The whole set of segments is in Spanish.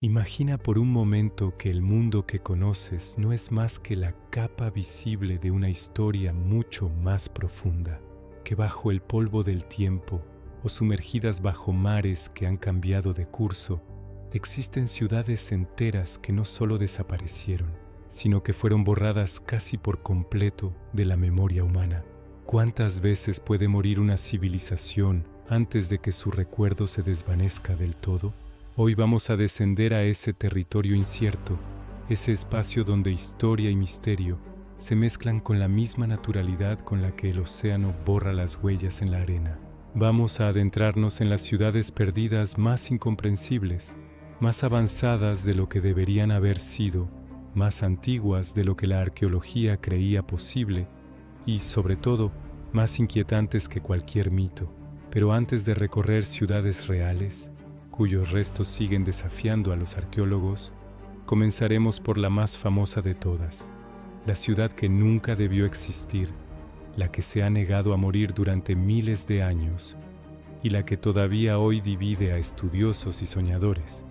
Imagina por un momento que el mundo que conoces no es más que la capa visible de una historia mucho más profunda, que bajo el polvo del tiempo o sumergidas bajo mares que han cambiado de curso, existen ciudades enteras que no solo desaparecieron, sino que fueron borradas casi por completo de la memoria humana. ¿Cuántas veces puede morir una civilización antes de que su recuerdo se desvanezca del todo? Hoy vamos a descender a ese territorio incierto, ese espacio donde historia y misterio se mezclan con la misma naturalidad con la que el océano borra las huellas en la arena. Vamos a adentrarnos en las ciudades perdidas más incomprensibles, más avanzadas de lo que deberían haber sido, más antiguas de lo que la arqueología creía posible y, sobre todo, más inquietantes que cualquier mito. Pero antes de recorrer ciudades reales, cuyos restos siguen desafiando a los arqueólogos, comenzaremos por la más famosa de todas, la ciudad que nunca debió existir, la que se ha negado a morir durante miles de años y la que todavía hoy divide a estudiosos y soñadores.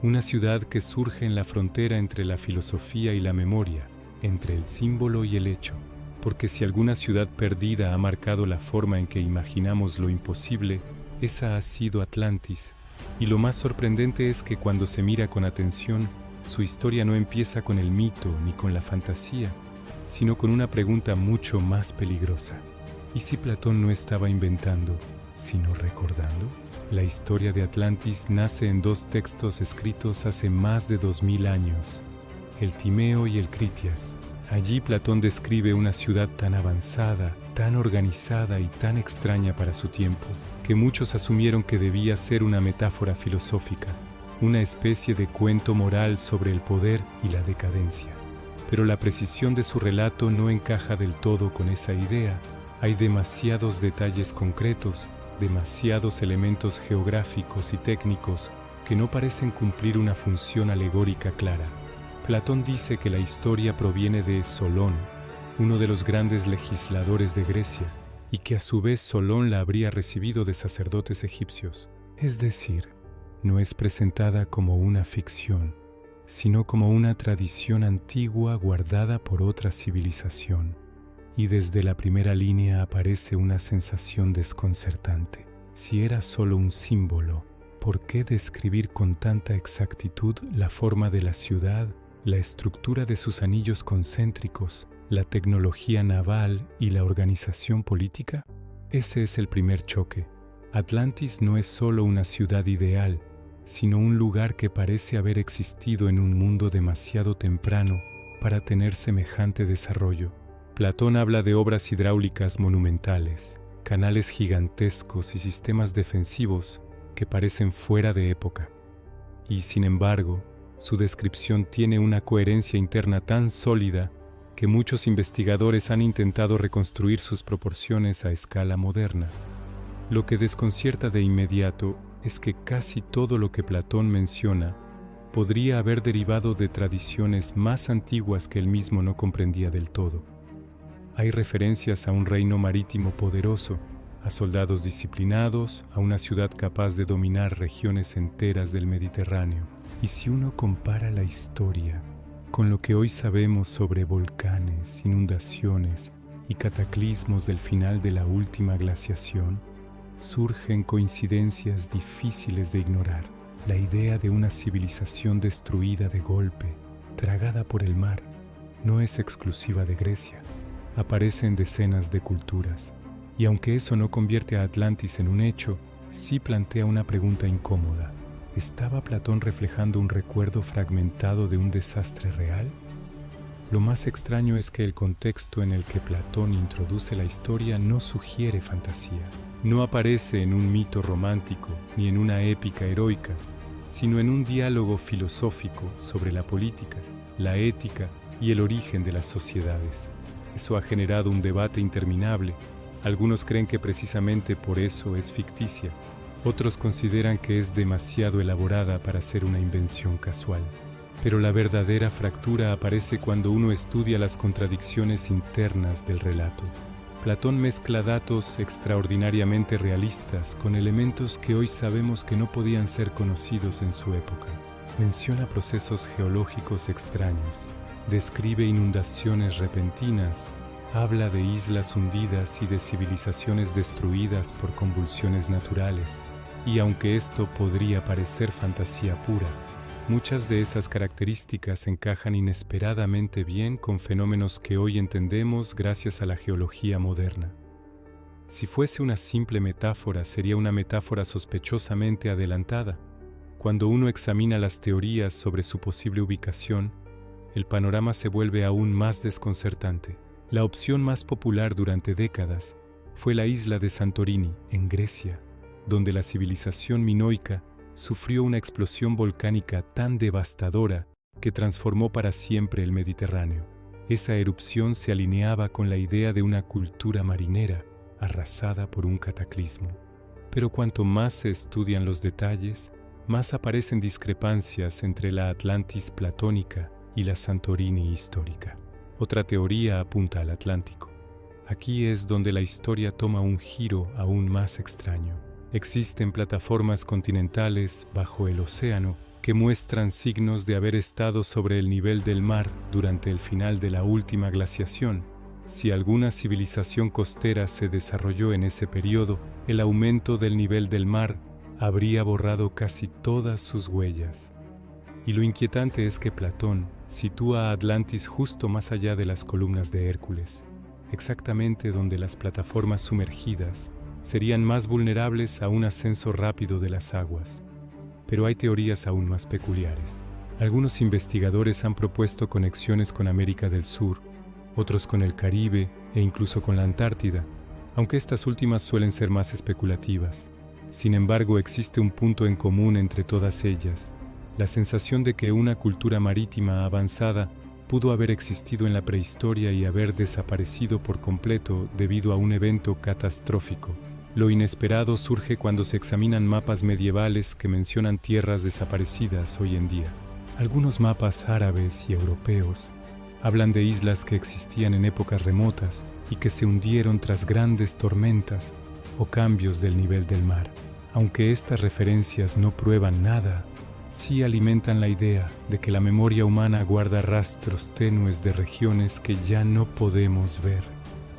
Una ciudad que surge en la frontera entre la filosofía y la memoria, entre el símbolo y el hecho, porque si alguna ciudad perdida ha marcado la forma en que imaginamos lo imposible, esa ha sido Atlantis. Y lo más sorprendente es que cuando se mira con atención, su historia no empieza con el mito ni con la fantasía, sino con una pregunta mucho más peligrosa. ¿Y si Platón no estaba inventando, sino recordando? La historia de Atlantis nace en dos textos escritos hace más de 2000 años, el Timeo y el Critias. Allí Platón describe una ciudad tan avanzada, tan organizada y tan extraña para su tiempo, que muchos asumieron que debía ser una metáfora filosófica, una especie de cuento moral sobre el poder y la decadencia. Pero la precisión de su relato no encaja del todo con esa idea. Hay demasiados detalles concretos, demasiados elementos geográficos y técnicos que no parecen cumplir una función alegórica clara. Platón dice que la historia proviene de Solón, uno de los grandes legisladores de Grecia, y que a su vez Solón la habría recibido de sacerdotes egipcios. Es decir, no es presentada como una ficción, sino como una tradición antigua guardada por otra civilización. Y desde la primera línea aparece una sensación desconcertante. Si era solo un símbolo, ¿por qué describir con tanta exactitud la forma de la ciudad, la estructura de sus anillos concéntricos, la tecnología naval y la organización política? Ese es el primer choque. Atlantis no es solo una ciudad ideal, sino un lugar que parece haber existido en un mundo demasiado temprano para tener semejante desarrollo. Platón habla de obras hidráulicas monumentales, canales gigantescos y sistemas defensivos que parecen fuera de época. Y, sin embargo, su descripción tiene una coherencia interna tan sólida que muchos investigadores han intentado reconstruir sus proporciones a escala moderna. Lo que desconcierta de inmediato es que casi todo lo que Platón menciona podría haber derivado de tradiciones más antiguas que él mismo no comprendía del todo. Hay referencias a un reino marítimo poderoso, a soldados disciplinados, a una ciudad capaz de dominar regiones enteras del Mediterráneo. Y si uno compara la historia con lo que hoy sabemos sobre volcanes, inundaciones y cataclismos del final de la última glaciación, surgen coincidencias difíciles de ignorar. La idea de una civilización destruida de golpe, tragada por el mar, no es exclusiva de Grecia. Aparece en decenas de culturas. Y aunque eso no convierte a Atlantis en un hecho, sí plantea una pregunta incómoda. ¿Estaba Platón reflejando un recuerdo fragmentado de un desastre real? Lo más extraño es que el contexto en el que Platón introduce la historia no sugiere fantasía. No aparece en un mito romántico ni en una épica heroica, sino en un diálogo filosófico sobre la política, la ética y el origen de las sociedades. Eso ha generado un debate interminable. Algunos creen que precisamente por eso es ficticia. Otros consideran que es demasiado elaborada para ser una invención casual. Pero la verdadera fractura aparece cuando uno estudia las contradicciones internas del relato. Platón mezcla datos extraordinariamente realistas con elementos que hoy sabemos que no podían ser conocidos en su época. Menciona procesos geológicos extraños, describe inundaciones repentinas, habla de islas hundidas y de civilizaciones destruidas por convulsiones naturales. Y aunque esto podría parecer fantasía pura, muchas de esas características encajan inesperadamente bien con fenómenos que hoy entendemos gracias a la geología moderna. Si fuese una simple metáfora, sería una metáfora sospechosamente adelantada. Cuando uno examina las teorías sobre su posible ubicación, el panorama se vuelve aún más desconcertante. La opción más popular durante décadas fue la isla de Santorini, en Grecia, donde la civilización minoica sufrió una explosión volcánica tan devastadora que transformó para siempre el Mediterráneo. Esa erupción se alineaba con la idea de una cultura marinera arrasada por un cataclismo. Pero cuanto más se estudian los detalles, más aparecen discrepancias entre la Atlantis platónica y la Santorini histórica. Otra teoría apunta al Atlántico. Aquí es donde la historia toma un giro aún más extraño. Existen plataformas continentales bajo el océano que muestran signos de haber estado sobre el nivel del mar durante el final de la última glaciación. Si alguna civilización costera se desarrolló en ese periodo, el aumento del nivel del mar habría borrado casi todas sus huellas. Y lo inquietante es que Platón sitúa a Atlantis justo más allá de las columnas de Hércules, exactamente donde las plataformas sumergidas serían más vulnerables a un ascenso rápido de las aguas. Pero hay teorías aún más peculiares. Algunos investigadores han propuesto conexiones con América del Sur, otros con el Caribe e incluso con la Antártida, aunque estas últimas suelen ser más especulativas. Sin embargo, existe un punto en común entre todas ellas: la sensación de que una cultura marítima avanzada pudo haber existido en la prehistoria y haber desaparecido por completo debido a un evento catastrófico. Lo inesperado surge cuando se examinan mapas medievales que mencionan tierras desaparecidas hoy en día. Algunos mapas árabes y europeos hablan de islas que existían en épocas remotas y que se hundieron tras grandes tormentas o cambios del nivel del mar. Aunque estas referencias no prueban nada, sí alimentan la idea de que la memoria humana guarda rastros tenues de regiones que ya no podemos ver.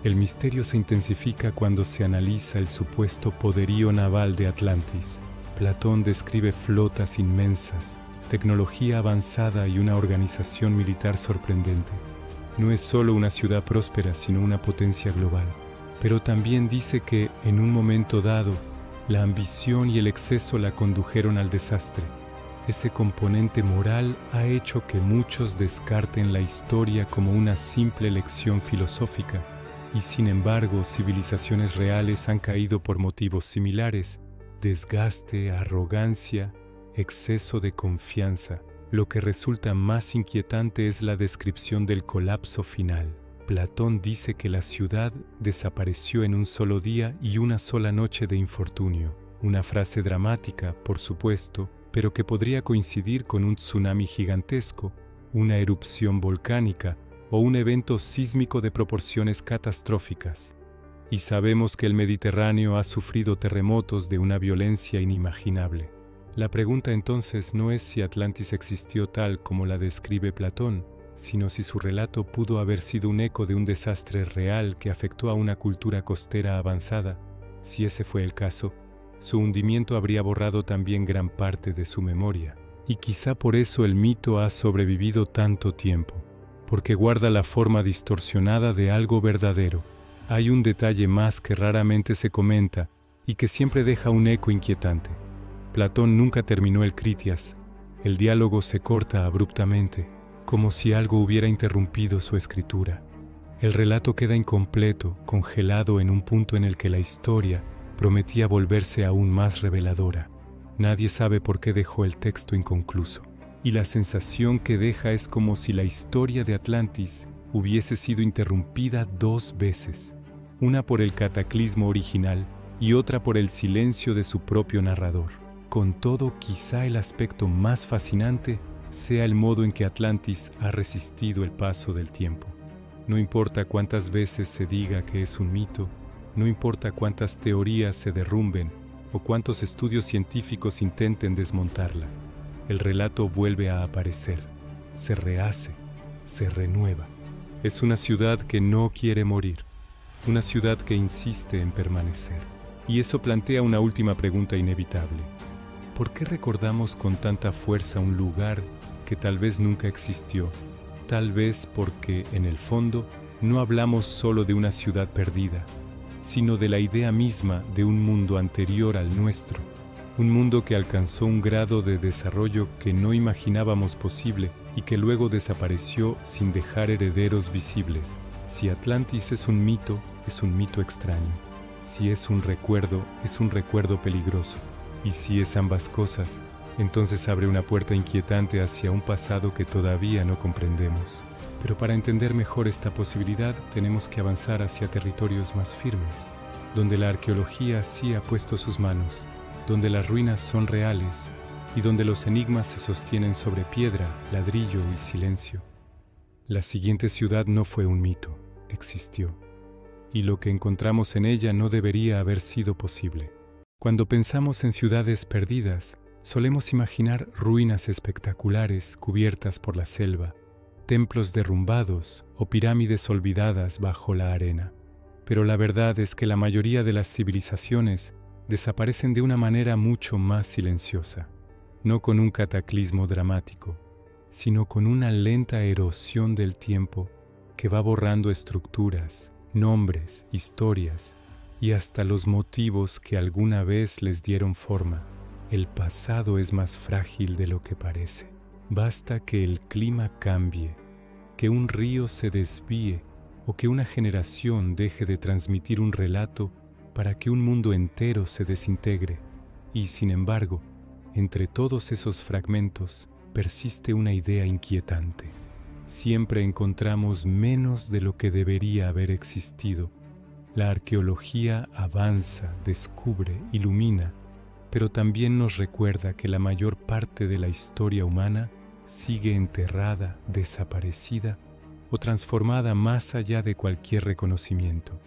El misterio se intensifica cuando se analiza el supuesto poderío naval de Atlantis. Platón describe flotas inmensas, tecnología avanzada y una organización militar sorprendente. No es solo una ciudad próspera, sino una potencia global. Pero también dice que, en un momento dado, la ambición y el exceso la condujeron al desastre. Ese componente moral ha hecho que muchos descarten la historia como una simple lección filosófica, y sin embargo, civilizaciones reales han caído por motivos similares: desgaste, arrogancia, exceso de confianza. Lo que resulta más inquietante es la descripción del colapso final. Platón dice que la ciudad desapareció en un solo día y una sola noche de infortunio. Una frase dramática, por supuesto, pero que podría coincidir con un tsunami gigantesco, una erupción volcánica o un evento sísmico de proporciones catastróficas. Y sabemos que el Mediterráneo ha sufrido terremotos de una violencia inimaginable. La pregunta entonces no es si Atlantis existió tal como la describe Platón, sino si su relato pudo haber sido un eco de un desastre real que afectó a una cultura costera avanzada. Si ese fue el caso, su hundimiento habría borrado también gran parte de su memoria. Y quizá por eso el mito ha sobrevivido tanto tiempo, porque guarda la forma distorsionada de algo verdadero. Hay un detalle más que raramente se comenta y que siempre deja un eco inquietante. Platón nunca terminó el Critias. El diálogo se corta abruptamente, como si algo hubiera interrumpido su escritura. El relato queda incompleto, congelado en un punto en el que la historia prometía volverse aún más reveladora. Nadie sabe por qué dejó el texto inconcluso, y la sensación que deja es como si la historia de Atlantis hubiese sido interrumpida 2 veces, una por el cataclismo original y otra por el silencio de su propio narrador. Con todo, quizá el aspecto más fascinante sea el modo en que Atlantis ha resistido el paso del tiempo. No importa cuántas veces se diga que es un mito, no importa cuántas teorías se derrumben o cuántos estudios científicos intenten desmontarla. el relato vuelve a aparecer, se rehace, se renueva. Es una ciudad que no quiere morir, una ciudad que insiste en permanecer. Y eso plantea una última pregunta inevitable. ¿Por qué recordamos con tanta fuerza un lugar que tal vez nunca existió? Tal vez porque, en el fondo, no hablamos solo de una ciudad perdida, sino de la idea misma de un mundo anterior al nuestro, un mundo que alcanzó un grado de desarrollo que no imaginábamos posible y que luego desapareció sin dejar herederos visibles. Si Atlantis es un mito extraño. Si es un recuerdo peligroso. Y si es ambas cosas, entonces abre una puerta inquietante hacia un pasado que todavía no comprendemos. Pero para entender mejor esta posibilidad, tenemos que avanzar hacia territorios más firmes, donde la arqueología sí ha puesto sus manos, donde las ruinas son reales y donde los enigmas se sostienen sobre piedra, ladrillo y silencio. La siguiente ciudad no fue un mito, existió. Y lo que encontramos en ella no debería haber sido posible. Cuando pensamos en ciudades perdidas, solemos imaginar ruinas espectaculares cubiertas por la selva, templos derrumbados o pirámides olvidadas bajo la arena. Pero la verdad es que la mayoría de las civilizaciones desaparecen de una manera mucho más silenciosa, no con un cataclismo dramático, sino con una lenta erosión del tiempo que va borrando estructuras, nombres, historias y hasta los motivos que alguna vez les dieron forma. El pasado es más frágil de lo que parece. Basta que el clima cambie, que un río se desvíe o que una generación deje de transmitir un relato para que un mundo entero se desintegre. Y sin embargo, entre todos esos fragmentos persiste una idea inquietante. Siempre encontramos menos de lo que debería haber existido. La arqueología avanza, descubre, ilumina, pero también nos recuerda que la mayor parte de la historia humana sigue enterrada, desaparecida o transformada más allá de cualquier reconocimiento.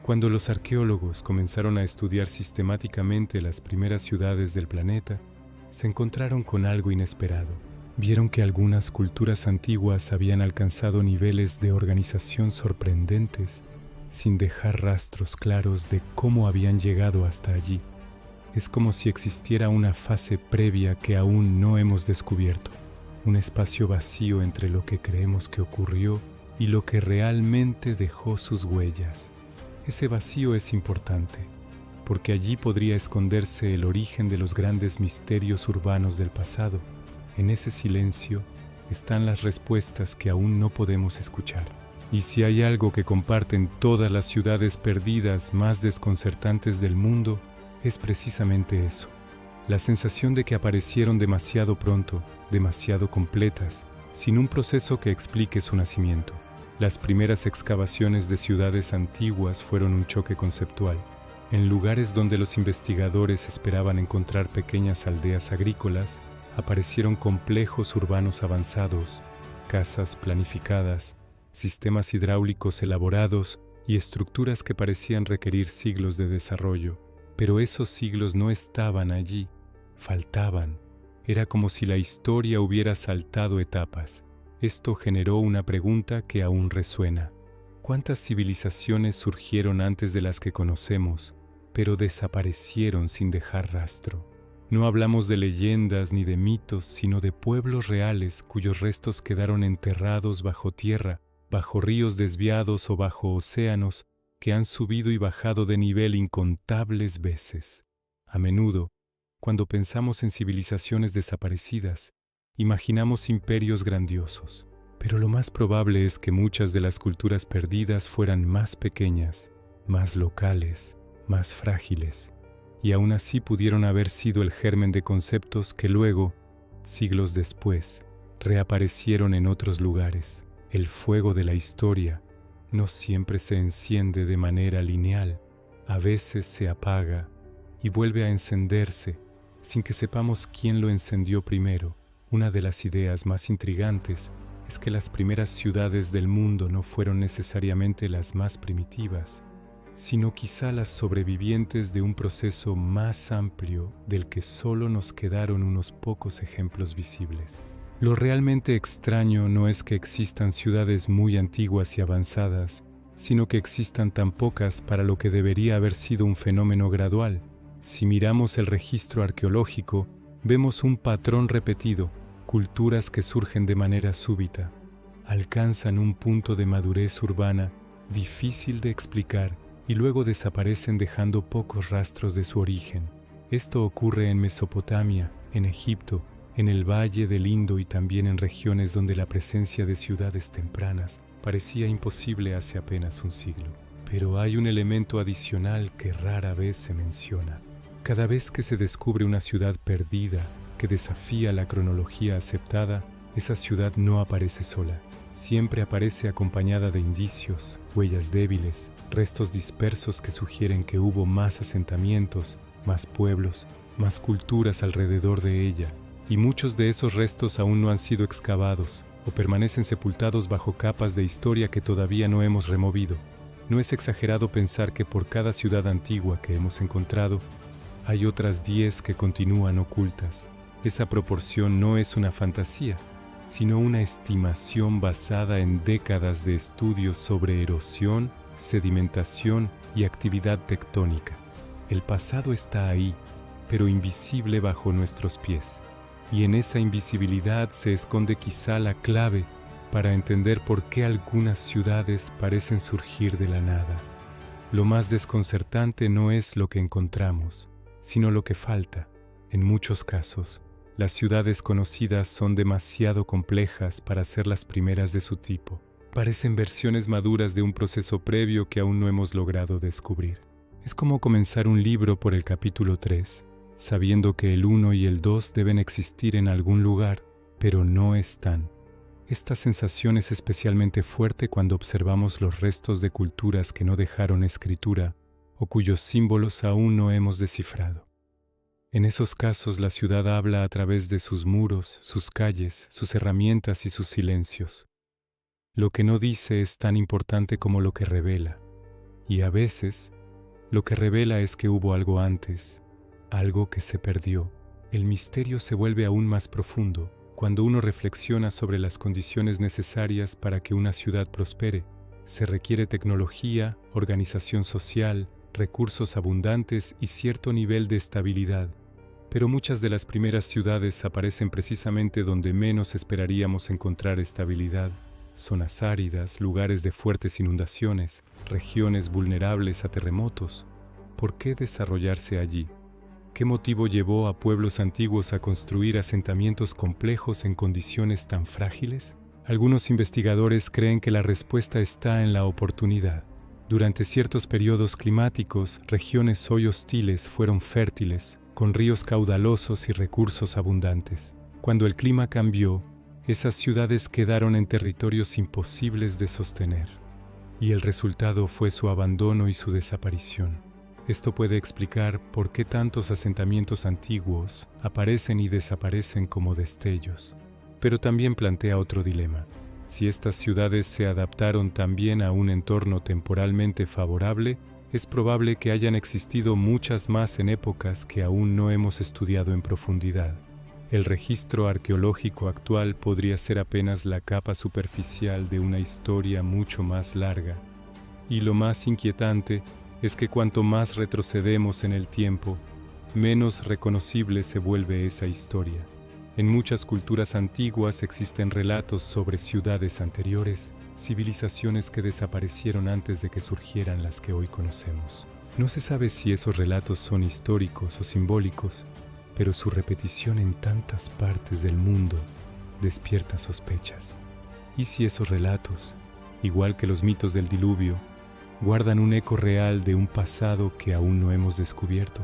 Cuando los arqueólogos comenzaron a estudiar sistemáticamente las primeras ciudades del planeta, se encontraron con algo inesperado. Vieron que algunas culturas antiguas habían alcanzado niveles de organización sorprendentes, sin dejar rastros claros de cómo habían llegado hasta allí. Es como si existiera una fase previa que aún no hemos descubierto, un espacio vacío entre lo que creemos que ocurrió y lo que realmente dejó sus huellas. Ese vacío es importante, porque allí podría esconderse el origen de los grandes misterios urbanos del pasado. En ese silencio están las respuestas que aún no podemos escuchar. Y si hay algo que comparten todas las ciudades perdidas más desconcertantes del mundo, es precisamente eso. La sensación de que aparecieron demasiado pronto, demasiado completas, sin un proceso que explique su nacimiento. Las primeras excavaciones de ciudades antiguas fueron un choque conceptual. En lugares donde los investigadores esperaban encontrar pequeñas aldeas agrícolas, aparecieron complejos urbanos avanzados, casas planificadas, sistemas hidráulicos elaborados y estructuras que parecían requerir siglos de desarrollo. Pero esos siglos no estaban allí, faltaban. Era como si la historia hubiera saltado etapas. Esto generó una pregunta que aún resuena. ¿Cuántas civilizaciones surgieron antes de las que conocemos, pero desaparecieron sin dejar rastro? No hablamos de leyendas ni de mitos, sino de pueblos reales cuyos restos quedaron enterrados bajo tierra, bajo ríos desviados o bajo océanos que han subido y bajado de nivel incontables veces. A menudo, cuando pensamos en civilizaciones desaparecidas, imaginamos imperios grandiosos, pero lo más probable es que muchas de las culturas perdidas fueran más pequeñas, más locales, más frágiles, y aún así pudieron haber sido el germen de conceptos que luego, siglos después, reaparecieron en otros lugares. El fuego de la historia no siempre se enciende de manera lineal, a veces se apaga y vuelve a encenderse sin que sepamos quién lo encendió primero. Una de las ideas más intrigantes es que las primeras ciudades del mundo no fueron necesariamente las más primitivas, sino quizá las sobrevivientes de un proceso más amplio del que solo nos quedaron unos pocos ejemplos visibles. Lo realmente extraño no es que existan ciudades muy antiguas y avanzadas, sino que existan tan pocas para lo que debería haber sido un fenómeno gradual. Si miramos el registro arqueológico, vemos un patrón repetido, culturas que surgen de manera súbita, alcanzan un punto de madurez urbana difícil de explicar y luego desaparecen dejando pocos rastros de su origen. Esto ocurre en Mesopotamia, en Egipto, en el Valle del Indo y también en regiones donde la presencia de ciudades tempranas parecía imposible hace apenas un siglo. Pero hay un elemento adicional que rara vez se menciona. Cada vez que se descubre una ciudad perdida que desafía la cronología aceptada, esa ciudad no aparece sola. Siempre aparece acompañada de indicios, huellas débiles, restos dispersos que sugieren que hubo más asentamientos, más pueblos, más culturas alrededor de ella, y muchos de esos restos aún no han sido excavados o permanecen sepultados bajo capas de historia que todavía no hemos removido. No es exagerado pensar que por cada ciudad antigua que hemos encontrado, hay otras 10 que continúan ocultas. Esa proporción no es una fantasía, sino una estimación basada en décadas de estudios sobre erosión, sedimentación y actividad tectónica. El pasado está ahí, pero invisible bajo nuestros pies. Y en esa invisibilidad se esconde quizá la clave para entender por qué algunas ciudades parecen surgir de la nada. Lo más desconcertante no es lo que encontramos, sino lo que falta. En muchos casos, las ciudades conocidas son demasiado complejas para ser las primeras de su tipo. Parecen versiones maduras de un proceso previo que aún no hemos logrado descubrir. Es como comenzar un libro por el capítulo 3, sabiendo que el 1 y el 2 deben existir en algún lugar, pero no están. Esta sensación es especialmente fuerte cuando observamos los restos de culturas que no dejaron escritura o cuyos símbolos aún no hemos descifrado. En esos casos la ciudad habla a través de sus muros, sus calles, sus herramientas y sus silencios. Lo que no dice es tan importante como lo que revela, y a veces lo que revela es que hubo algo antes, algo que se perdió. El misterio se vuelve aún más profundo cuando uno reflexiona sobre las condiciones necesarias para que una ciudad prospere. Se requiere tecnología, organización social, recursos abundantes y cierto nivel de estabilidad. Pero muchas de las primeras ciudades aparecen precisamente donde menos esperaríamos encontrar estabilidad. Zonas áridas, lugares de fuertes inundaciones, regiones vulnerables a terremotos. ¿Por qué desarrollarse allí? ¿Qué motivo llevó a pueblos antiguos a construir asentamientos complejos en condiciones tan frágiles? Algunos investigadores creen que la respuesta está en la oportunidad. Durante ciertos periodos climáticos, regiones hoy hostiles fueron fértiles, con ríos caudalosos y recursos abundantes. Cuando el clima cambió, esas ciudades quedaron en territorios imposibles de sostener, y el resultado fue su abandono y su desaparición. Esto puede explicar por qué tantos asentamientos antiguos aparecen y desaparecen como destellos. Pero también plantea otro dilema. Si estas ciudades se adaptaron también a un entorno temporalmente favorable, es probable que hayan existido muchas más en épocas que aún no hemos estudiado en profundidad. El registro arqueológico actual podría ser apenas la capa superficial de una historia mucho más larga. Y lo más inquietante es que cuanto más retrocedemos en el tiempo, menos reconocible se vuelve esa historia. En muchas culturas antiguas existen relatos sobre ciudades anteriores, civilizaciones que desaparecieron antes de que surgieran las que hoy conocemos. No se sabe si esos relatos son históricos o simbólicos, pero su repetición en tantas partes del mundo despierta sospechas. ¿Y si esos relatos, igual que los mitos del diluvio, guardan un eco real de un pasado que aún no hemos descubierto?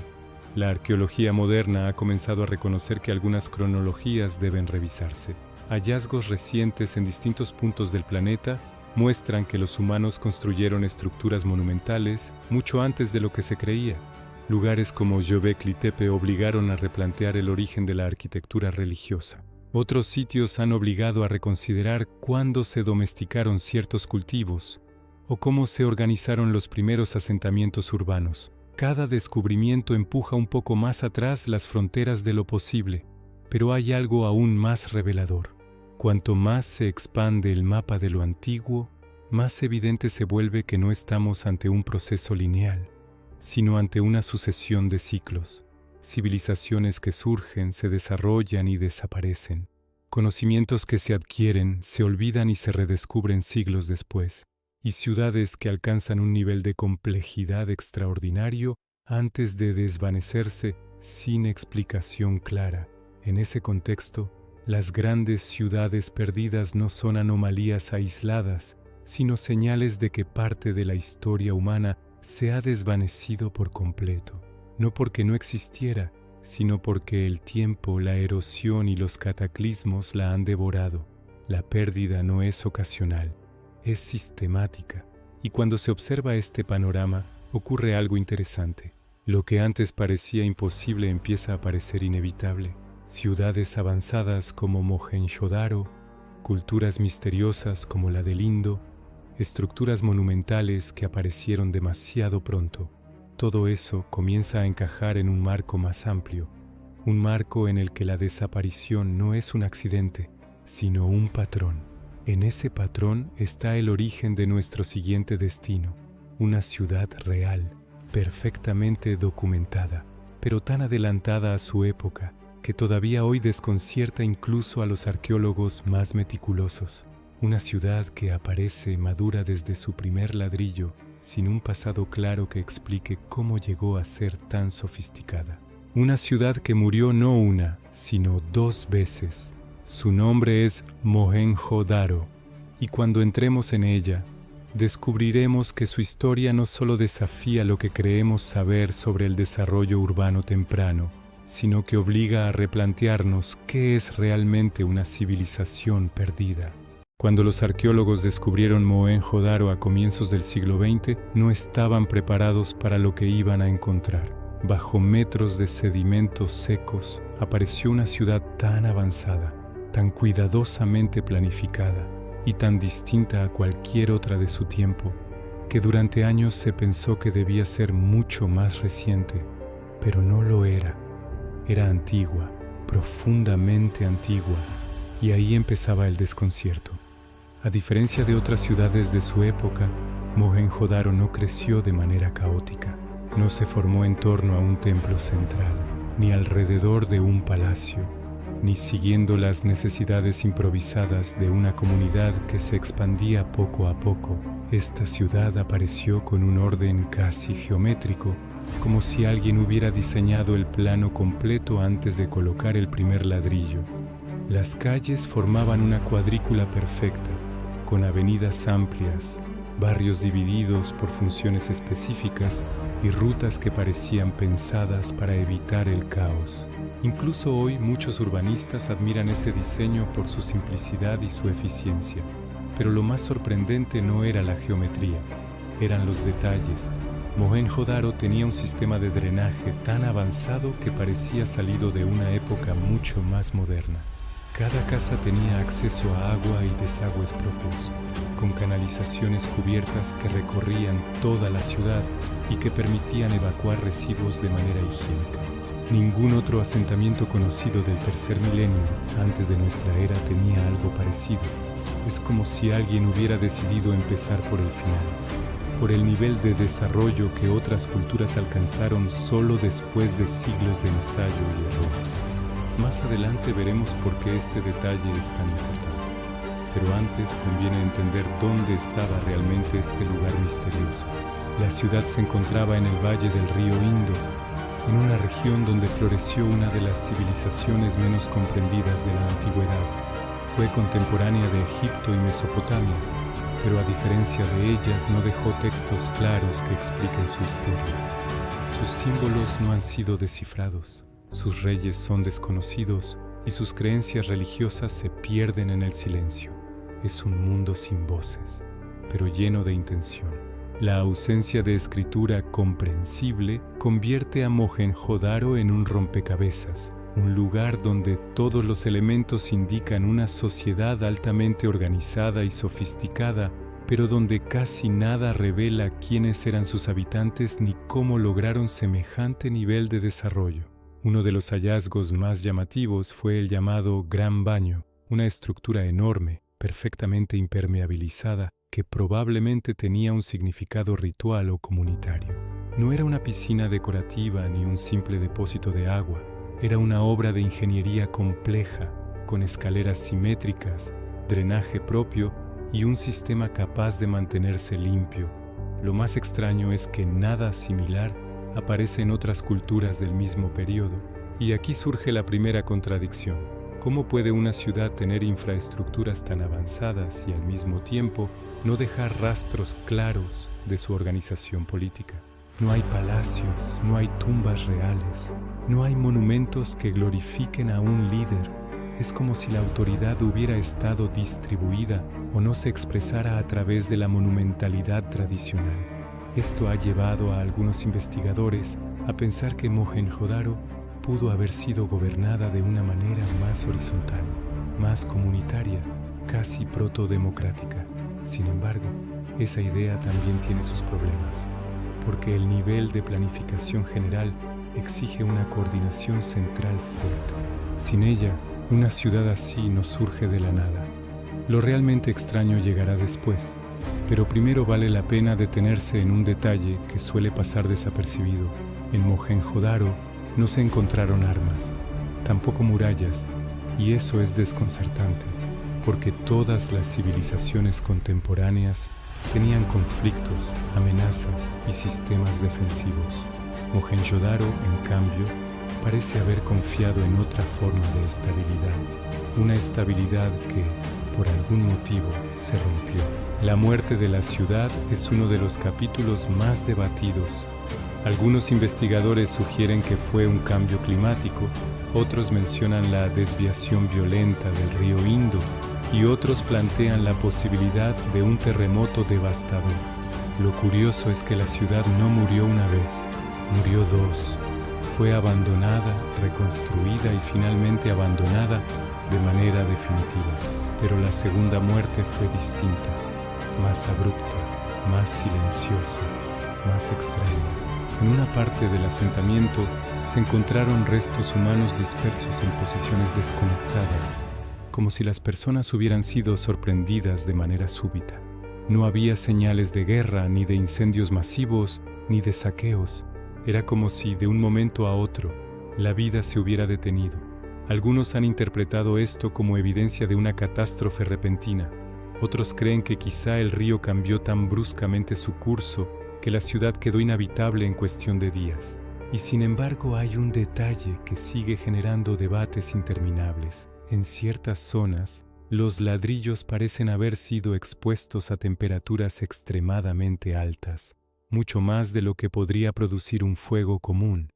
La arqueología moderna ha comenzado a reconocer que algunas cronologías deben revisarse. Hallazgos recientes en distintos puntos del planeta muestran que los humanos construyeron estructuras monumentales mucho antes de lo que se creía. Lugares como Göbekli Tepe obligaron a replantear el origen de la arquitectura religiosa. Otros sitios han obligado a reconsiderar cuándo se domesticaron ciertos cultivos o cómo se organizaron los primeros asentamientos urbanos. Cada descubrimiento empuja un poco más atrás las fronteras de lo posible, pero hay algo aún más revelador. Cuanto más se expande el mapa de lo antiguo, más evidente se vuelve que no estamos ante un proceso lineal, sino ante una sucesión de ciclos. Civilizaciones que surgen, se desarrollan y desaparecen. Conocimientos que se adquieren, se olvidan y se redescubren siglos después. Y ciudades que alcanzan un nivel de complejidad extraordinario antes de desvanecerse sin explicación clara. En ese contexto, las grandes ciudades perdidas no son anomalías aisladas, sino señales de que parte de la historia humana se ha desvanecido por completo. No porque no existiera, sino porque el tiempo, la erosión y los cataclismos la han devorado. La pérdida no es ocasional, es sistemática, y cuando se observa este panorama, ocurre algo interesante. Lo que antes parecía imposible empieza a parecer inevitable. Ciudades avanzadas como Mohenjo-Daro, culturas misteriosas como la del Indo, estructuras monumentales que aparecieron demasiado pronto. Todo eso comienza a encajar en un marco más amplio, un marco en el que la desaparición no es un accidente, sino un patrón. En ese patrón está el origen de nuestro siguiente destino, una ciudad real, perfectamente documentada, pero tan adelantada a su época que todavía hoy desconcierta incluso a los arqueólogos más meticulosos. Una ciudad que aparece madura desde su primer ladrillo, sin un pasado claro que explique cómo llegó a ser tan sofisticada. Una ciudad que murió no una, sino 2 veces. Su nombre es Mohenjo-Daro, y cuando entremos en ella, descubriremos que su historia no solo desafía lo que creemos saber sobre el desarrollo urbano temprano, sino que obliga a replantearnos qué es realmente una civilización perdida. Cuando los arqueólogos descubrieron Mohenjo-Daro a comienzos del siglo XX, no estaban preparados para lo que iban a encontrar. Bajo metros de sedimentos secos, apareció una ciudad tan avanzada, tan cuidadosamente planificada y tan distinta a cualquier otra de su tiempo, que durante años se pensó que debía ser mucho más reciente, pero no lo era. Era antigua, profundamente antigua, y ahí empezaba el desconcierto. A diferencia de otras ciudades de su época, Mohenjo-Daro no creció de manera caótica. No se formó en torno a un templo central, ni alrededor de un palacio, ni siguiendo las necesidades improvisadas de una comunidad que se expandía poco a poco. Esta ciudad apareció con un orden casi geométrico, como si alguien hubiera diseñado el plano completo antes de colocar el primer ladrillo. Las calles formaban una cuadrícula perfecta, con avenidas amplias, barrios divididos por funciones específicas y rutas que parecían pensadas para evitar el caos. Incluso hoy muchos urbanistas admiran ese diseño por su simplicidad y su eficiencia. Pero lo más sorprendente no era la geometría, eran los detalles. Mohenjo-Daro tenía un sistema de drenaje tan avanzado que parecía salido de una época mucho más moderna. Cada casa tenía acceso a agua y desagües propios, con canalizaciones cubiertas que recorrían toda la ciudad y que permitían evacuar residuos de manera higiénica. Ningún otro asentamiento conocido del tercer milenio antes de nuestra era tenía algo parecido. Es como si alguien hubiera decidido empezar por el final, por el nivel de desarrollo que otras culturas alcanzaron solo después de siglos de ensayo y error. Más adelante veremos por qué este detalle es tan importante. Pero antes conviene entender dónde estaba realmente este lugar misterioso. La ciudad se encontraba en el valle del río Indo, en una región donde floreció una de las civilizaciones menos comprendidas de la antigüedad. Fue contemporánea de Egipto y Mesopotamia, pero a diferencia de ellas no dejó textos claros que expliquen su historia. Sus símbolos no han sido descifrados. Sus reyes son desconocidos y sus creencias religiosas se pierden en el silencio. Es un mundo sin voces, pero lleno de intención. La ausencia de escritura comprensible convierte a Mohenjo-Daro en un rompecabezas, un lugar donde todos los elementos indican una sociedad altamente organizada y sofisticada, pero donde casi nada revela quiénes eran sus habitantes ni cómo lograron semejante nivel de desarrollo. Uno de los hallazgos más llamativos fue el llamado Gran Baño, una estructura enorme, perfectamente impermeabilizada, que probablemente tenía un significado ritual o comunitario. No era una piscina decorativa ni un simple depósito de agua, era una obra de ingeniería compleja, con escaleras simétricas, drenaje propio y un sistema capaz de mantenerse limpio. Lo más extraño es que nada similar aparece en otras culturas del mismo periodo. Y aquí surge la primera contradicción. ¿Cómo puede una ciudad tener infraestructuras tan avanzadas y al mismo tiempo no dejar rastros claros de su organización política? No hay palacios, no hay tumbas reales, no hay monumentos que glorifiquen a un líder. Es como si la autoridad hubiera estado distribuida o no se expresara a través de la monumentalidad tradicional. Esto ha llevado a algunos investigadores a pensar que Mohenjo-Daro pudo haber sido gobernada de una manera más horizontal, más comunitaria, casi protodemocrática. Sin embargo, esa idea también tiene sus problemas, porque el nivel de planificación general exige una coordinación central fuerte. Sin ella, una ciudad así no surge de la nada. Lo realmente extraño llegará después, pero primero vale la pena detenerse en un detalle que suele pasar desapercibido. En Mohenjo-Daro no se encontraron armas, tampoco murallas, y eso es desconcertante, porque todas las civilizaciones contemporáneas tenían conflictos, amenazas y sistemas defensivos. Mohenjo-Daro, en cambio, parece haber confiado en otra forma de estabilidad, una estabilidad que, por algún motivo, se rompió. La muerte de la ciudad es uno de los capítulos más debatidos. Algunos investigadores sugieren que fue un cambio climático, otros mencionan la desviación violenta del río Indo y otros plantean la posibilidad de un terremoto devastador. Lo curioso es que la ciudad no murió una vez, murió dos. Fue abandonada, reconstruida y finalmente abandonada de manera definitiva. Pero la segunda muerte fue distinta, más abrupta, más silenciosa, más extraña. En una parte del asentamiento se encontraron restos humanos dispersos en posiciones desconectadas, como si las personas hubieran sido sorprendidas de manera súbita. No había señales de guerra, ni de incendios masivos, ni de saqueos. Era como si, de un momento a otro, la vida se hubiera detenido. Algunos han interpretado esto como evidencia de una catástrofe repentina. Otros creen que quizá el río cambió tan bruscamente su curso que la ciudad quedó inhabitable en cuestión de días. Y sin embargo hay un detalle que sigue generando debates interminables. En ciertas zonas, los ladrillos parecen haber sido expuestos a temperaturas extremadamente altas, mucho más de lo que podría producir un fuego común.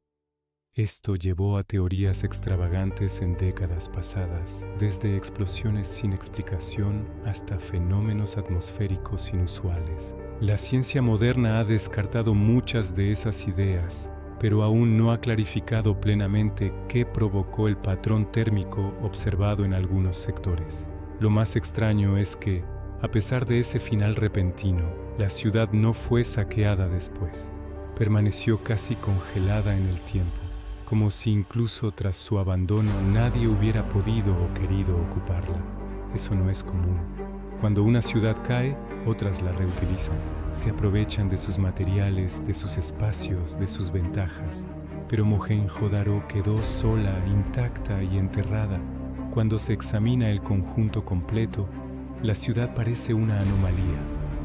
Esto llevó a teorías extravagantes en décadas pasadas, desde explosiones sin explicación hasta fenómenos atmosféricos inusuales. La ciencia moderna ha descartado muchas de esas ideas, pero aún no ha clarificado plenamente qué provocó el patrón térmico observado en algunos sectores. Lo más extraño es que, a pesar de ese final repentino, la ciudad no fue saqueada después. Permaneció casi congelada en el tiempo, como si incluso tras su abandono nadie hubiera podido o querido ocuparla. Eso no es común. Cuando una ciudad cae, otras la reutilizan. Se aprovechan de sus materiales, de sus espacios, de sus ventajas. Pero Mohenjo-Daro quedó sola, intacta y enterrada. Cuando se examina el conjunto completo, la ciudad parece una anomalía.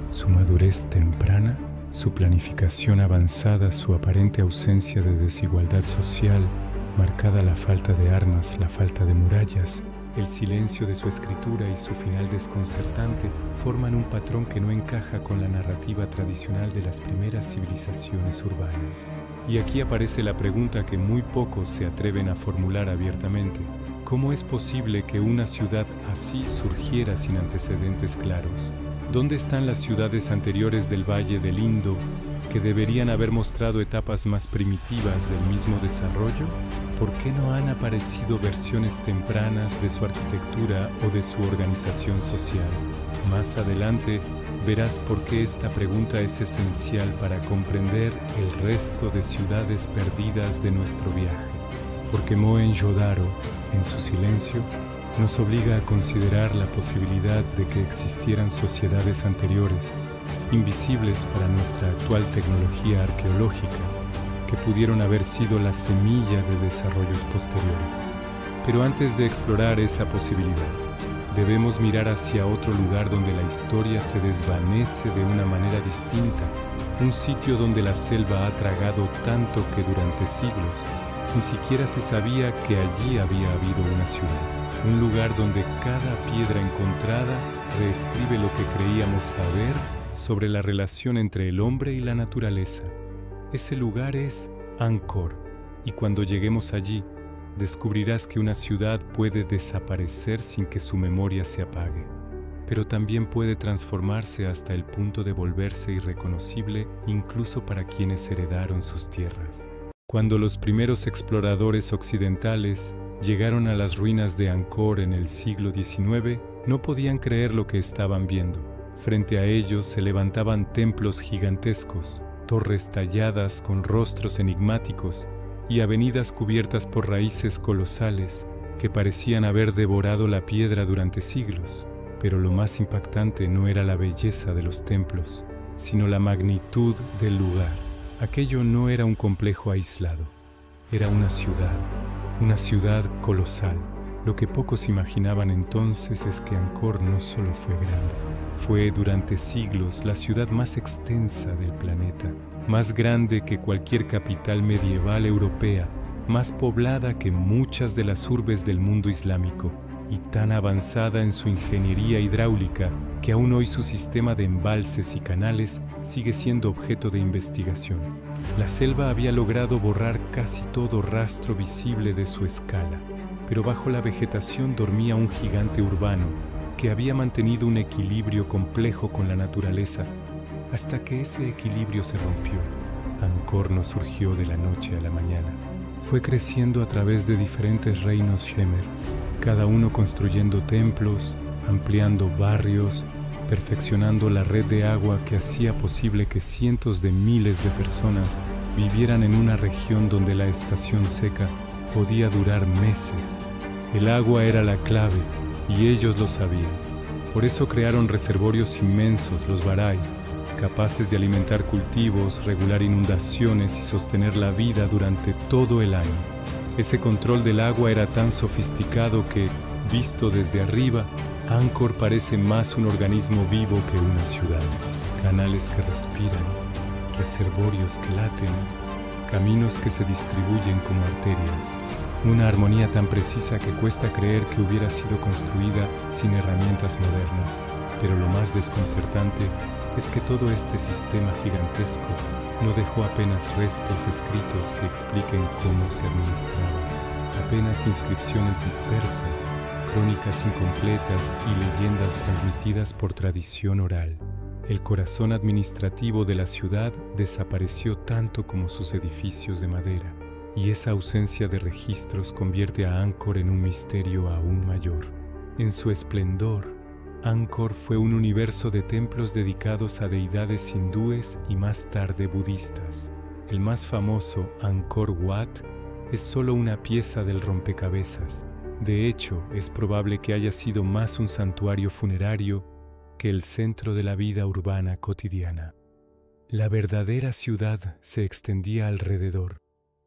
Su madurez temprana, su planificación avanzada, su aparente ausencia de desigualdad social, marcada la falta de armas, la falta de murallas, el silencio de su escritura y su final desconcertante forman un patrón que no encaja con la narrativa tradicional de las primeras civilizaciones urbanas. Y aquí aparece la pregunta que muy pocos se atreven a formular abiertamente. ¿Cómo es posible que una ciudad así surgiera sin antecedentes claros? ¿Dónde están las ciudades anteriores del Valle del Indo que deberían haber mostrado etapas más primitivas del mismo desarrollo? ¿Por qué no han aparecido versiones tempranas de su arquitectura o de su organización social? Más adelante verás por qué esta pregunta es esencial para comprender el resto de ciudades perdidas de nuestro viaje. Porque Mohenjo-Daro, en su silencio, nos obliga a considerar la posibilidad de que existieran sociedades anteriores, invisibles para nuestra actual tecnología arqueológica, que pudieron haber sido la semilla de desarrollos posteriores. Pero antes de explorar esa posibilidad, debemos mirar hacia otro lugar donde la historia se desvanece de una manera distinta, un sitio donde la selva ha tragado tanto que durante siglos ni siquiera se sabía que allí había habido una ciudad, un lugar donde cada piedra encontrada reescribe lo que creíamos saber sobre la relación entre el hombre y la naturaleza. Ese lugar es Angkor, y cuando lleguemos allí, descubrirás que una ciudad puede desaparecer sin que su memoria se apague, pero también puede transformarse hasta el punto de volverse irreconocible incluso para quienes heredaron sus tierras. Cuando los primeros exploradores occidentales llegaron a las ruinas de Angkor en el siglo XIX, no podían creer lo que estaban viendo. Frente a ellos se levantaban templos gigantescos, torres talladas con rostros enigmáticos y avenidas cubiertas por raíces colosales que parecían haber devorado la piedra durante siglos. Pero lo más impactante no era la belleza de los templos, sino la magnitud del lugar. Aquello no era un complejo aislado, era una ciudad colosal. Lo que pocos imaginaban entonces es que Angkor no solo fue grande, fue durante siglos la ciudad más extensa del planeta, más grande que cualquier capital medieval europea, más poblada que muchas de las urbes del mundo islámico, y tan avanzada en su ingeniería hidráulica que aún hoy su sistema de embalses y canales sigue siendo objeto de investigación. La selva había logrado borrar casi todo rastro visible de su escala, pero bajo la vegetación dormía un gigante urbano que había mantenido un equilibrio complejo con la naturaleza, hasta que ese equilibrio se rompió. Angkor no surgió de la noche a la mañana. Fue creciendo a través de diferentes reinos Shemer, cada uno construyendo templos, ampliando barrios, perfeccionando la red de agua que hacía posible que cientos de miles de personas vivieran en una región donde la estación seca podía durar meses. El agua era la clave y ellos lo sabían. Por eso crearon reservorios inmensos, los Barai, capaces de alimentar cultivos, regular inundaciones y sostener la vida durante todo el año. Ese control del agua era tan sofisticado que, visto desde arriba, Angkor parece más un organismo vivo que una ciudad. Canales que respiran, reservorios que laten, caminos que se distribuyen como arterias. Una armonía tan precisa que cuesta creer que hubiera sido construida sin herramientas modernas. Pero lo más desconcertante es que todo este sistema gigantesco no dejó apenas restos escritos que expliquen cómo se administraba, apenas inscripciones dispersas, crónicas incompletas y leyendas transmitidas por tradición oral. El corazón administrativo de la ciudad desapareció tanto como sus edificios de madera, y esa ausencia de registros convierte a Angkor en un misterio aún mayor. En su esplendor, Angkor fue un universo de templos dedicados a deidades hindúes y más tarde budistas. El más famoso, Angkor Wat, es solo una pieza del rompecabezas. De hecho, es probable que haya sido más un santuario funerario que el centro de la vida urbana cotidiana. La verdadera ciudad se extendía alrededor.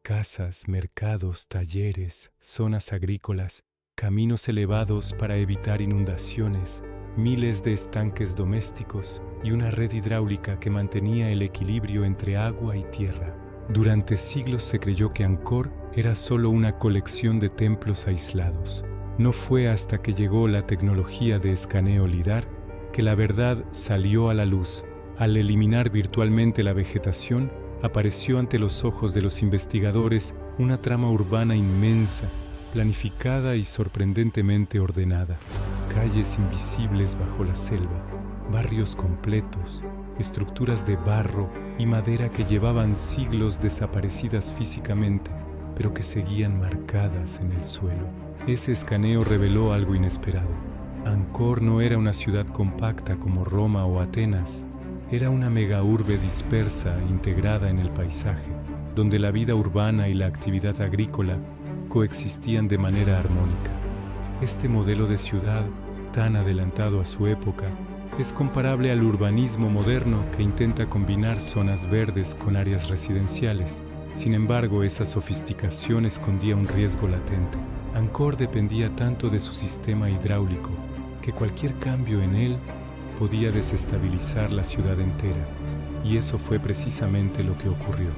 Casas, mercados, talleres, zonas agrícolas, caminos elevados para evitar inundaciones, miles de estanques domésticos y una red hidráulica que mantenía el equilibrio entre agua y tierra. Durante siglos se creyó que Angkor era solo una colección de templos aislados. No fue hasta que llegó la tecnología de escaneo LIDAR que la verdad salió a la luz. Al eliminar virtualmente la vegetación, apareció ante los ojos de los investigadores una trama urbana inmensa, planificada y sorprendentemente ordenada. Calles invisibles bajo la selva, barrios completos, estructuras de barro y madera que llevaban siglos desaparecidas físicamente, pero que seguían marcadas en el suelo. Ese escaneo reveló algo inesperado. Angkor no era una ciudad compacta como Roma o Atenas. Era una megaurbe dispersa e integrada en el paisaje, donde la vida urbana y la actividad agrícola coexistían de manera armónica. Este modelo de ciudad, tan adelantado a su época, es comparable al urbanismo moderno que intenta combinar zonas verdes con áreas residenciales. Sin embargo, esa sofisticación escondía un riesgo latente. Angkor dependía tanto de su sistema hidráulico que cualquier cambio en él podía desestabilizar la ciudad entera. Y eso fue precisamente lo que ocurrió.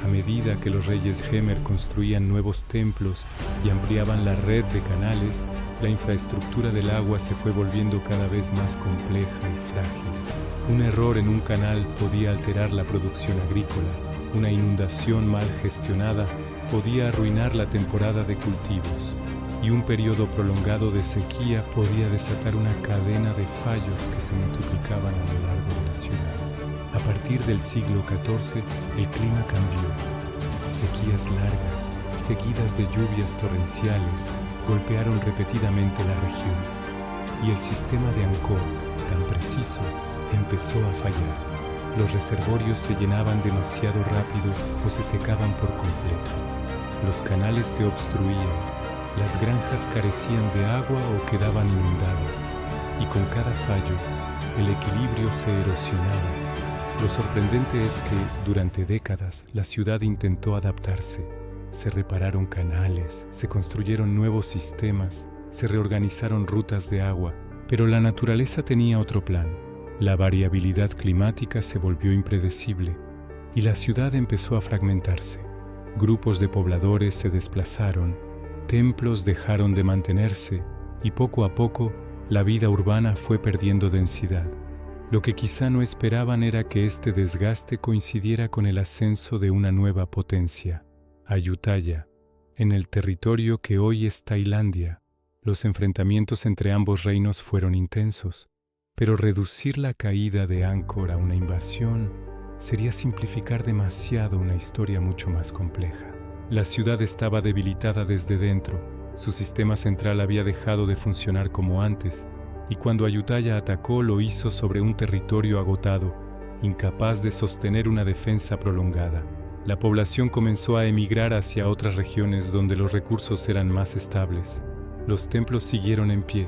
A medida que los reyes Khmer construían nuevos templos y ampliaban la red de canales, la infraestructura del agua se fue volviendo cada vez más compleja y frágil. Un error en un canal podía alterar la producción agrícola. Una inundación mal gestionada podía arruinar la temporada de cultivos. Y un periodo prolongado de sequía podía desatar una cadena de fallos que se multiplicaban a lo largo de la ciudad. A partir del siglo XIV, el clima cambió. Sequías largas, seguidas de lluvias torrenciales, golpearon repetidamente la región. Y el sistema de Angkor, tan preciso, empezó a fallar. Los reservorios se llenaban demasiado rápido o se secaban por completo. Los canales se obstruían, las granjas carecían de agua o quedaban inundadas. Y con cada fallo, el equilibrio se erosionaba. Lo sorprendente es que, durante décadas, la ciudad intentó adaptarse. Se repararon canales, se construyeron nuevos sistemas, se reorganizaron rutas de agua, pero la naturaleza tenía otro plan. La variabilidad climática se volvió impredecible y la ciudad empezó a fragmentarse. Grupos de pobladores se desplazaron, templos dejaron de mantenerse y poco a poco la vida urbana fue perdiendo densidad. Lo que quizá no esperaban era que este desgaste coincidiera con el ascenso de una nueva potencia, Ayutthaya, en el territorio que hoy es Tailandia. Los enfrentamientos entre ambos reinos fueron intensos, pero reducir la caída de Angkor a una invasión sería simplificar demasiado una historia mucho más compleja. La ciudad estaba debilitada desde dentro, su sistema central había dejado de funcionar como antes, y cuando Ayutthaya atacó lo hizo sobre un territorio agotado, incapaz de sostener una defensa prolongada. La población comenzó a emigrar hacia otras regiones donde los recursos eran más estables. Los templos siguieron en pie,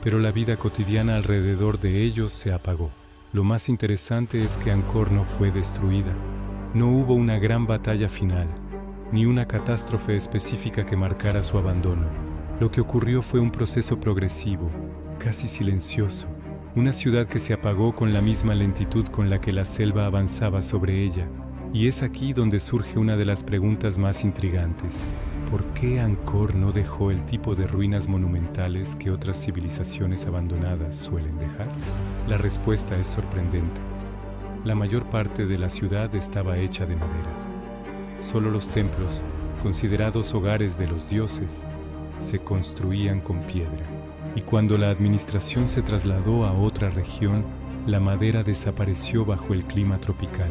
pero la vida cotidiana alrededor de ellos se apagó. Lo más interesante es que Angkor no fue destruida. No hubo una gran batalla final, ni una catástrofe específica que marcara su abandono. Lo que ocurrió fue un proceso progresivo, casi silencioso, una ciudad que se apagó con la misma lentitud con la que la selva avanzaba sobre ella. Y es aquí donde surge una de las preguntas más intrigantes. ¿Por qué Angkor no dejó el tipo de ruinas monumentales que otras civilizaciones abandonadas suelen dejar? La respuesta es sorprendente. La mayor parte de la ciudad estaba hecha de madera. Solo los templos, considerados hogares de los dioses, se construían con piedra. Y cuando la administración se trasladó a otra región, la madera desapareció bajo el clima tropical,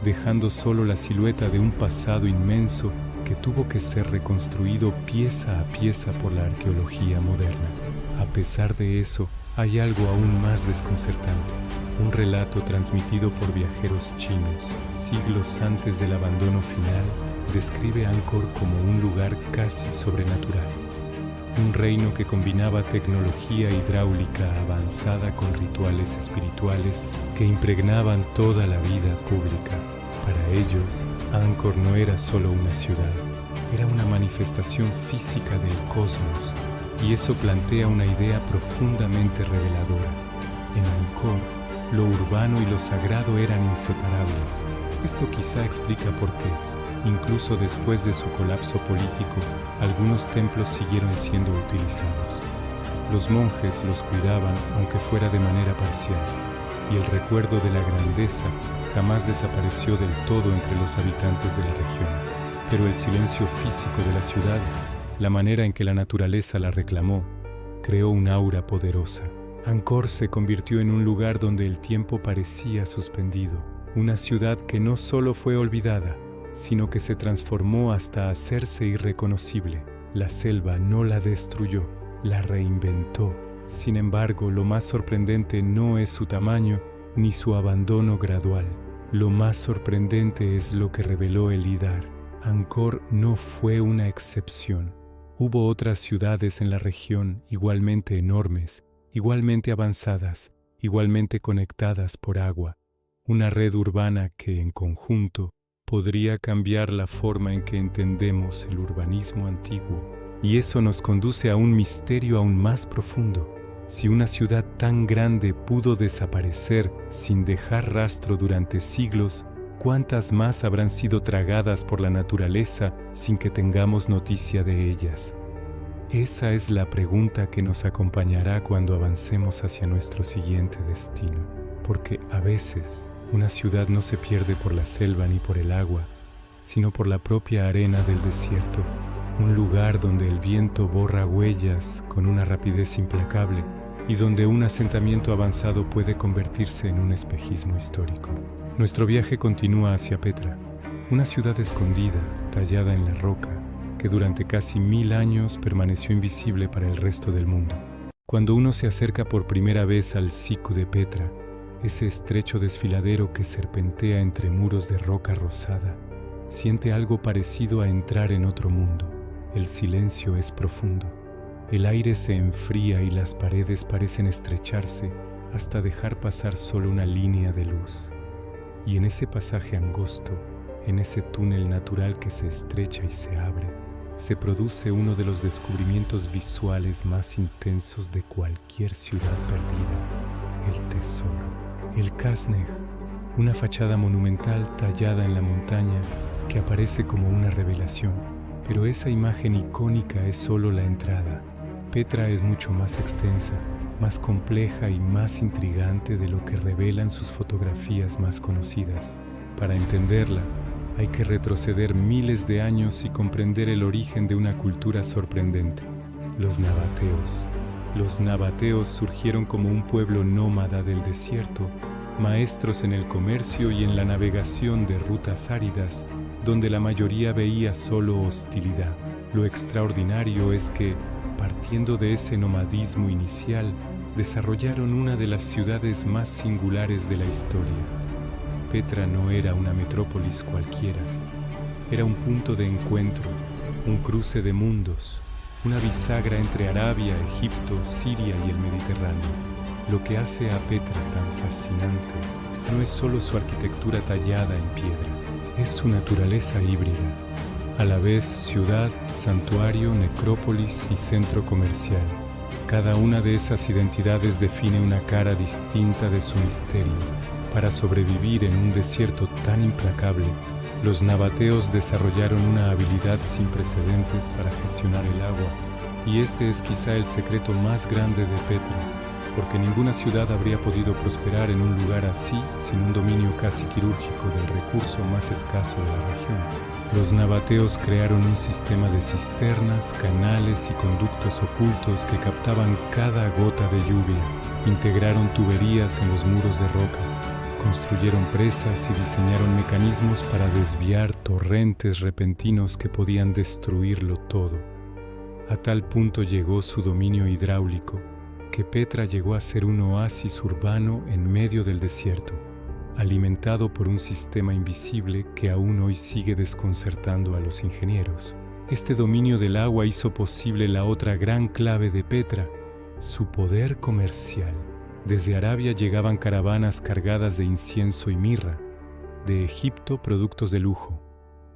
dejando solo la silueta de un pasado inmenso que tuvo que ser reconstruido pieza a pieza por la arqueología moderna. A pesar de eso, hay algo aún más desconcertante. Un relato transmitido por viajeros chinos, siglos antes del abandono final, describe Angkor como un lugar casi sobrenatural. Un reino que combinaba tecnología hidráulica avanzada con rituales espirituales que impregnaban toda la vida pública. Para ellos, Angkor no era solo una ciudad, era una manifestación física del cosmos, y eso plantea una idea profundamente reveladora. En Angkor, lo urbano y lo sagrado eran inseparables. Esto quizá explica por qué, incluso después de su colapso político, algunos templos siguieron siendo utilizados. Los monjes los cuidaban, aunque fuera de manera parcial, y el recuerdo de la grandeza jamás desapareció del todo entre los habitantes de la región. Pero el silencio físico de la ciudad, la manera en que la naturaleza la reclamó, creó un aura poderosa. Angkor se convirtió en un lugar donde el tiempo parecía suspendido, una ciudad que no solo fue olvidada, sino que se transformó hasta hacerse irreconocible. La selva no la destruyó, la reinventó. Sin embargo, lo más sorprendente no es su tamaño ni su abandono gradual. Lo más sorprendente es lo que reveló el lidar. Angkor no fue una excepción. Hubo otras ciudades en la región igualmente enormes, igualmente avanzadas, igualmente conectadas por agua. Una red urbana que, en conjunto, podría cambiar la forma en que entendemos el urbanismo antiguo. Y eso nos conduce a un misterio aún más profundo. Si una ciudad tan grande pudo desaparecer sin dejar rastro durante siglos, ¿cuántas más habrán sido tragadas por la naturaleza sin que tengamos noticia de ellas? Esa es la pregunta que nos acompañará cuando avancemos hacia nuestro siguiente destino. Porque a veces una ciudad no se pierde por la selva ni por el agua, sino por la propia arena del desierto. Un lugar donde el viento borra huellas con una rapidez implacable y donde un asentamiento avanzado puede convertirse en un espejismo histórico. Nuestro viaje continúa hacia Petra, una ciudad escondida, tallada en la roca, que durante casi 1000 años permaneció invisible para el resto del mundo. Cuando uno se acerca por primera vez al Siku de Petra, ese estrecho desfiladero que serpentea entre muros de roca rosada, siente algo parecido a entrar en otro mundo. El silencio es profundo. El aire se enfría y las paredes parecen estrecharse hasta dejar pasar solo una línea de luz. Y en ese pasaje angosto, en ese túnel natural que se estrecha y se abre, se produce uno de los descubrimientos visuales más intensos de cualquier ciudad perdida: el tesoro. El Kasneh, una fachada monumental tallada en la montaña que aparece como una revelación. Pero esa imagen icónica es solo la entrada. Petra es mucho más extensa, más compleja y más intrigante de lo que revelan sus fotografías más conocidas. Para entenderla, hay que retroceder miles de años y comprender el origen de una cultura sorprendente: los nabateos. Los nabateos surgieron como un pueblo nómada del desierto, maestros en el comercio y en la navegación de rutas áridas, donde la mayoría veía solo hostilidad. Lo extraordinario es que, partiendo de ese nomadismo inicial, desarrollaron una de las ciudades más singulares de la historia. Petra no era una metrópolis cualquiera, era un punto de encuentro, un cruce de mundos, una bisagra entre Arabia, Egipto, Siria y el Mediterráneo. Lo que hace a Petra tan fascinante no es solo su arquitectura tallada en piedra, es su naturaleza híbrida, a la vez ciudad, santuario, necrópolis y centro comercial. Cada una de esas identidades define una cara distinta de su misterio. Para sobrevivir en un desierto tan implacable, los nabateos desarrollaron una habilidad sin precedentes para gestionar el agua, y este es quizá el secreto más grande de Petra, porque ninguna ciudad habría podido prosperar en un lugar así sin un dominio casi quirúrgico del recurso más escaso de la región. Los nabateos crearon un sistema de cisternas, canales y conductos ocultos que captaban cada gota de lluvia, integraron tuberías en los muros de roca, construyeron presas y diseñaron mecanismos para desviar torrentes repentinos que podían destruirlo todo. A tal punto llegó su dominio hidráulico que Petra llegó a ser un oasis urbano en medio del desierto, alimentado por un sistema invisible que aún hoy sigue desconcertando a los ingenieros. Este dominio del agua hizo posible la otra gran clave de Petra: su poder comercial. Desde Arabia llegaban caravanas cargadas de incienso y mirra, de Egipto productos de lujo,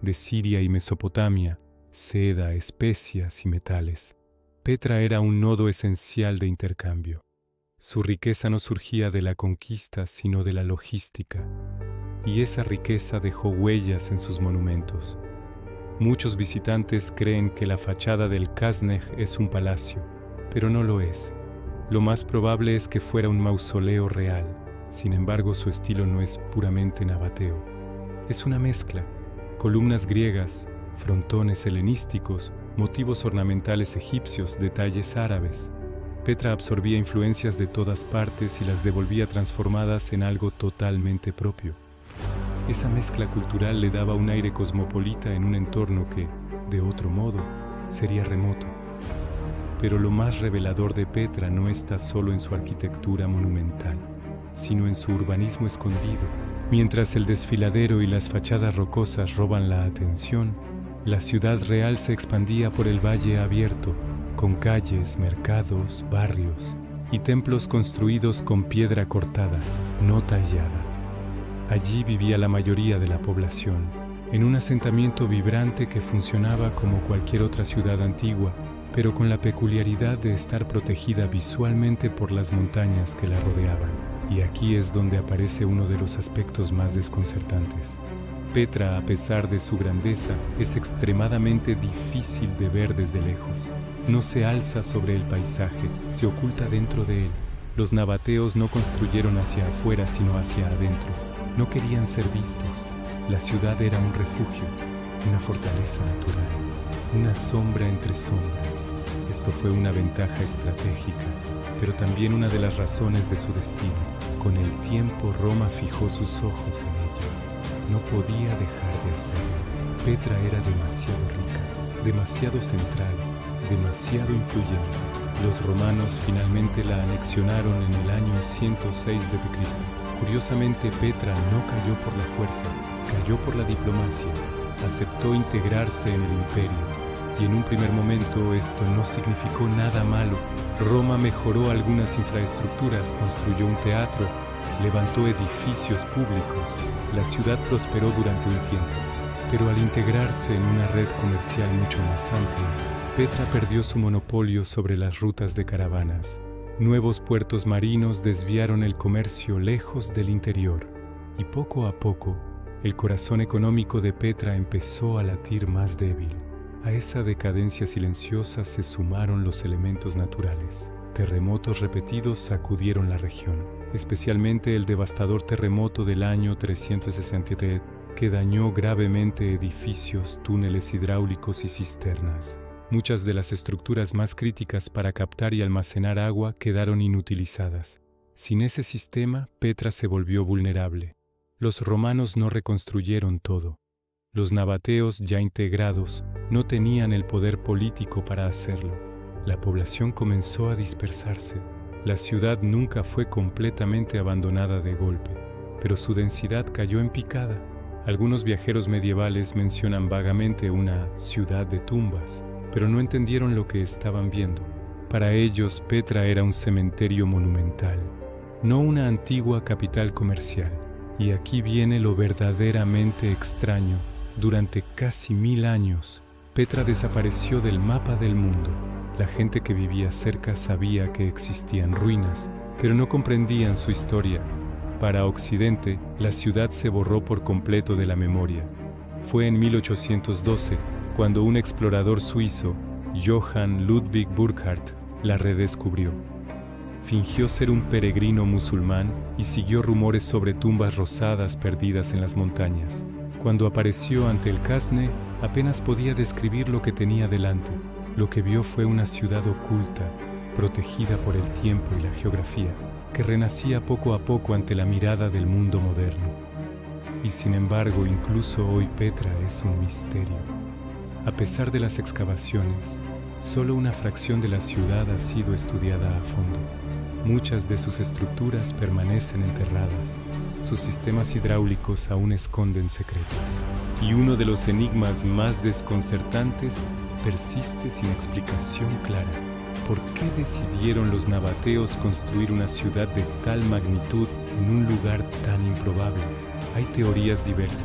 de Siria y Mesopotamia seda, especias y metales. Petra era un nodo esencial de intercambio. Su riqueza no surgía de la conquista, sino de la logística, y esa riqueza dejó huellas en sus monumentos. Muchos visitantes creen que la fachada del Kasneh es un palacio, pero no lo es. Lo más probable es que fuera un mausoleo real. Sin embargo, su estilo no es puramente nabateo. Es una mezcla: columnas griegas, frontones helenísticos, motivos ornamentales egipcios, detalles árabes. Petra absorbía influencias de todas partes y las devolvía transformadas en algo totalmente propio. Esa mezcla cultural le daba un aire cosmopolita en un entorno que, de otro modo, sería remoto. Pero lo más revelador de Petra no está solo en su arquitectura monumental, sino en su urbanismo escondido. Mientras el desfiladero y las fachadas rocosas roban la atención, la ciudad real se expandía por el valle abierto, con calles, mercados, barrios y templos construidos con piedra cortada, no tallada. Allí vivía la mayoría de la población, en un asentamiento vibrante que funcionaba como cualquier otra ciudad antigua, pero con la peculiaridad de estar protegida visualmente por las montañas que la rodeaban. Y aquí es donde aparece uno de los aspectos más desconcertantes. Petra, a pesar de su grandeza, es extremadamente difícil de ver desde lejos. No se alza sobre el paisaje, se oculta dentro de él. Los nabateos no construyeron hacia afuera, sino hacia adentro. No querían ser vistos. La ciudad era un refugio, una fortaleza natural, una sombra entre sombras. Esto fue una ventaja estratégica, pero también una de las razones de su destino. Con el tiempo Roma fijó sus ojos en ella. No podía dejar de hacerlo. Petra era demasiado rica, demasiado central, demasiado influyente. Los romanos finalmente la anexionaron en el año 106 d.C. Curiosamente, Petra no cayó por la fuerza, cayó por la diplomacia. Aceptó integrarse en el imperio. Y en un primer momento esto no significó nada malo. Roma mejoró algunas infraestructuras, construyó un teatro, levantó edificios públicos. La ciudad prosperó durante un tiempo, pero al integrarse en una red comercial mucho más amplia, Petra perdió su monopolio sobre las rutas de caravanas. Nuevos puertos marinos desviaron el comercio lejos del interior, y poco a poco, el corazón económico de Petra empezó a latir más débil. A esa decadencia silenciosa se sumaron los elementos naturales. Terremotos repetidos sacudieron la región, especialmente el devastador terremoto del año 363, que dañó gravemente edificios, túneles hidráulicos y cisternas. Muchas de las estructuras más críticas para captar y almacenar agua quedaron inutilizadas. Sin ese sistema, Petra se volvió vulnerable. Los romanos no reconstruyeron todo. Los nabateos, ya integrados, no tenían el poder político para hacerlo. La población comenzó a dispersarse. La ciudad nunca fue completamente abandonada de golpe, pero su densidad cayó en picada. Algunos viajeros medievales mencionan vagamente una ciudad de tumbas, pero no entendieron lo que estaban viendo. Para ellos, Petra era un cementerio monumental, no una antigua capital comercial. Y aquí viene lo verdaderamente extraño. Durante casi 1000 años, Petra desapareció del mapa del mundo. La gente que vivía cerca sabía que existían ruinas, pero no comprendían su historia. Para Occidente, la ciudad se borró por completo de la memoria. Fue en 1812 cuando un explorador suizo, Johann Ludwig Burckhardt, la redescubrió. Fingió ser un peregrino musulmán y siguió rumores sobre tumbas rosadas perdidas en las montañas. Cuando apareció ante el Casne, apenas podía describir lo que tenía delante. Lo que vio fue una ciudad oculta, protegida por el tiempo y la geografía, que renacía poco a poco ante la mirada del mundo moderno. Y sin embargo, incluso hoy Petra es un misterio. A pesar de las excavaciones, solo una fracción de la ciudad ha sido estudiada a fondo. Muchas de sus estructuras permanecen enterradas. Sus sistemas hidráulicos aún esconden secretos. Y uno de los enigmas más desconcertantes persiste sin explicación clara. ¿Por qué decidieron los nabateos construir una ciudad de tal magnitud en un lugar tan improbable? Hay teorías diversas.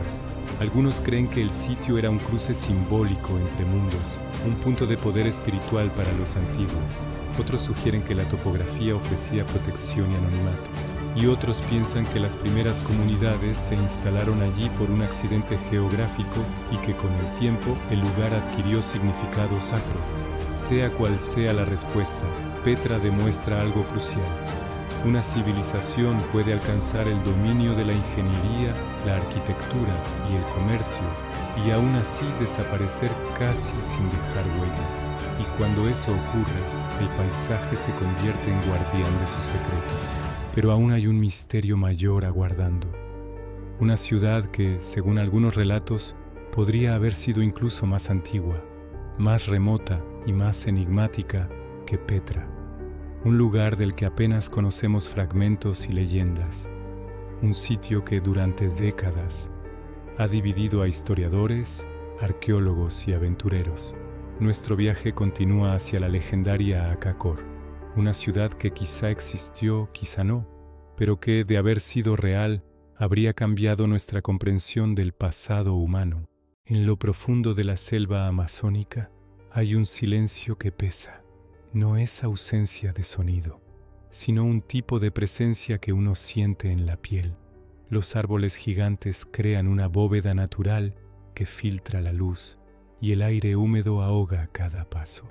Algunos creen que el sitio era un cruce simbólico entre mundos, un punto de poder espiritual para los antiguos. Otros sugieren que la topografía ofrecía protección y anonimato. Y otros piensan que las primeras comunidades se instalaron allí por un accidente geográfico y que con el tiempo el lugar adquirió significado sacro. Sea cual sea la respuesta, Petra demuestra algo crucial. Una civilización puede alcanzar el dominio de la ingeniería, la arquitectura y el comercio, y aún así desaparecer casi sin dejar huella. y cuando eso ocurre, el paisaje se convierte en guardián de sus secretos. Pero aún hay un misterio mayor aguardando. Una ciudad que, según algunos relatos, podría haber sido incluso más antigua, más remota y más enigmática que Petra. Un lugar del que apenas conocemos fragmentos y leyendas. Un sitio que durante décadas ha dividido a historiadores, arqueólogos y aventureros. Nuestro viaje continúa hacia la legendaria Akakor, una ciudad que quizá existió, quizá no, pero que, de haber sido real, habría cambiado nuestra comprensión del pasado humano. En lo profundo de la selva amazónica hay un silencio que pesa. No es ausencia de sonido, sino un tipo de presencia que uno siente en la piel. Los árboles gigantes crean una bóveda natural que filtra la luz y el aire húmedo ahoga a cada paso.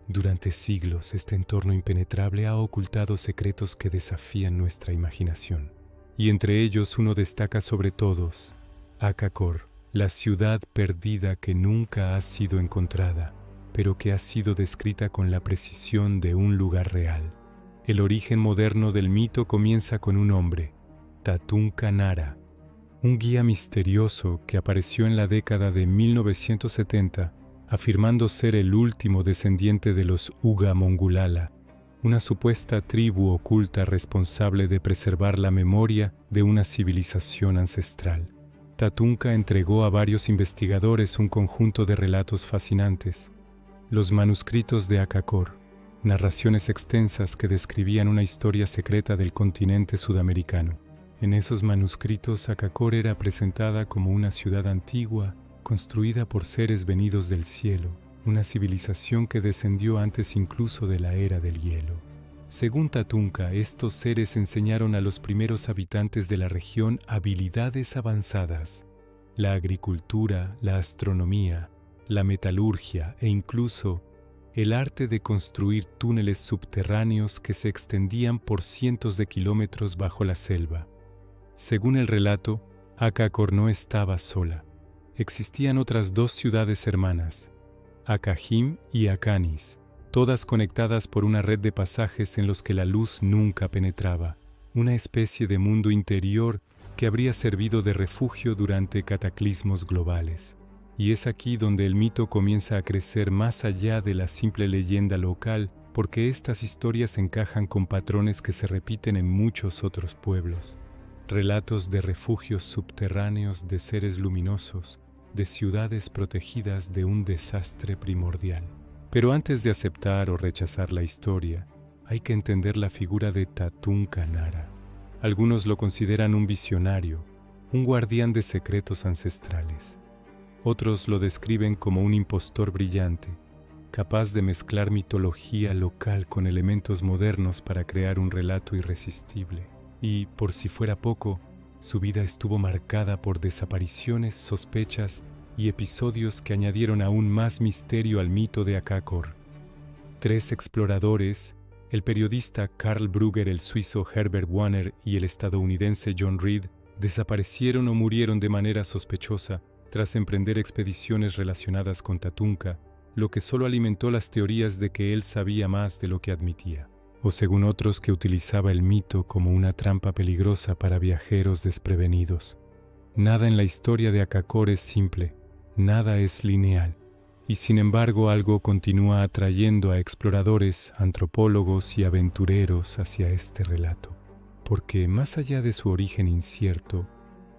Durante siglos, este entorno impenetrable ha ocultado secretos que desafían nuestra imaginación. Y entre ellos uno destaca sobre todos, Akakor, la ciudad perdida que nunca ha sido encontrada, pero que ha sido descrita con la precisión de un lugar real. El origen moderno del mito comienza con un hombre, Tatunka Nara, un guía misterioso que apareció en la década de 1970, afirmando ser el último descendiente de los Uga Mongulala, una supuesta tribu oculta responsable de preservar la memoria de una civilización ancestral. Tatunka entregó a varios investigadores un conjunto de relatos fascinantes, los manuscritos de Akakor, narraciones extensas que describían una historia secreta del continente sudamericano. En esos manuscritos, Akakor era presentada como una ciudad antigua, construida por seres venidos del cielo, una civilización que descendió antes incluso de la era del hielo. Según Tatunka, estos seres enseñaron a los primeros habitantes de la región habilidades avanzadas, la agricultura, la astronomía, la metalurgia e incluso el arte de construir túneles subterráneos que se extendían por cientos de kilómetros bajo la selva. Según el relato, Akakor no estaba sola. Existían otras dos ciudades hermanas, Akajim y Akanis, todas conectadas por una red de pasajes en los que la luz nunca penetraba, una especie de mundo interior que habría servido de refugio durante cataclismos globales. Y es aquí donde el mito comienza a crecer más allá de la simple leyenda local, porque estas historias encajan con patrones que se repiten en muchos otros pueblos. Relatos de refugios subterráneos de seres luminosos, de ciudades protegidas de un desastre primordial. Pero antes de aceptar o rechazar la historia, hay que entender la figura de Tatunka Nara. Algunos lo consideran un visionario, un guardián de secretos ancestrales. Otros lo describen como un impostor brillante, capaz de mezclar mitología local con elementos modernos para crear un relato irresistible. Y, por si fuera poco, su vida estuvo marcada por desapariciones, sospechas y episodios que añadieron aún más misterio al mito de Akakor. 3 exploradores, el periodista Karl Brugger, el suizo Herbert Wanner y el estadounidense John Reed, desaparecieron o murieron de manera sospechosa tras emprender expediciones relacionadas con Tatunka, lo que solo alimentó las teorías de que él sabía más de lo que admitía, o según otros que utilizaba el mito como una trampa peligrosa para viajeros desprevenidos. Nada en la historia de Akakor es simple, nada es lineal, y sin embargo algo continúa atrayendo a exploradores, antropólogos y aventureros hacia este relato, porque más allá de su origen incierto,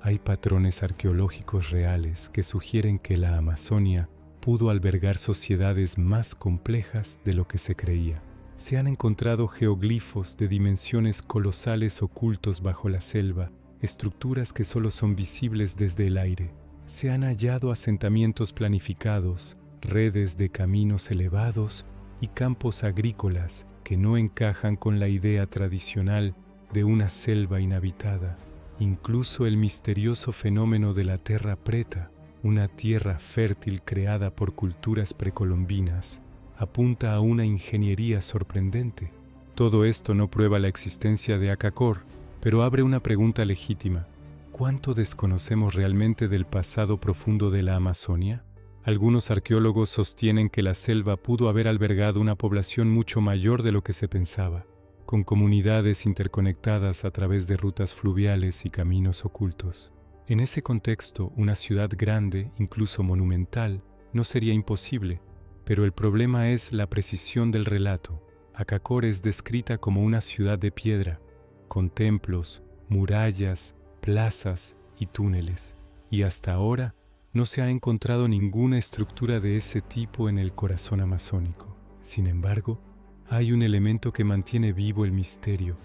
hay patrones arqueológicos reales que sugieren que la Amazonia pudo albergar sociedades más complejas de lo que se creía. Se han encontrado geoglifos de dimensiones colosales ocultos bajo la selva, estructuras que solo son visibles desde el aire. Se han hallado asentamientos planificados, redes de caminos elevados y campos agrícolas que no encajan con la idea tradicional de una selva inhabitada. Incluso el misterioso fenómeno de la Terra Preta, una tierra fértil creada por culturas precolombinas, apunta a una ingeniería sorprendente. Todo esto no prueba la existencia de Akakor, pero abre una pregunta legítima. ¿Cuánto desconocemos realmente del pasado profundo de la Amazonia? Algunos arqueólogos sostienen que la selva pudo haber albergado una población mucho mayor de lo que se pensaba, con comunidades interconectadas a través de rutas fluviales y caminos ocultos. En ese contexto, una ciudad grande, incluso monumental, no sería imposible, pero el problema es la precisión del relato. Akakor es descrita como una ciudad de piedra, con templos, murallas, plazas y túneles, y hasta ahora no se ha encontrado ninguna estructura de ese tipo en el corazón amazónico. Sin embargo, hay un elemento que mantiene vivo el misterio: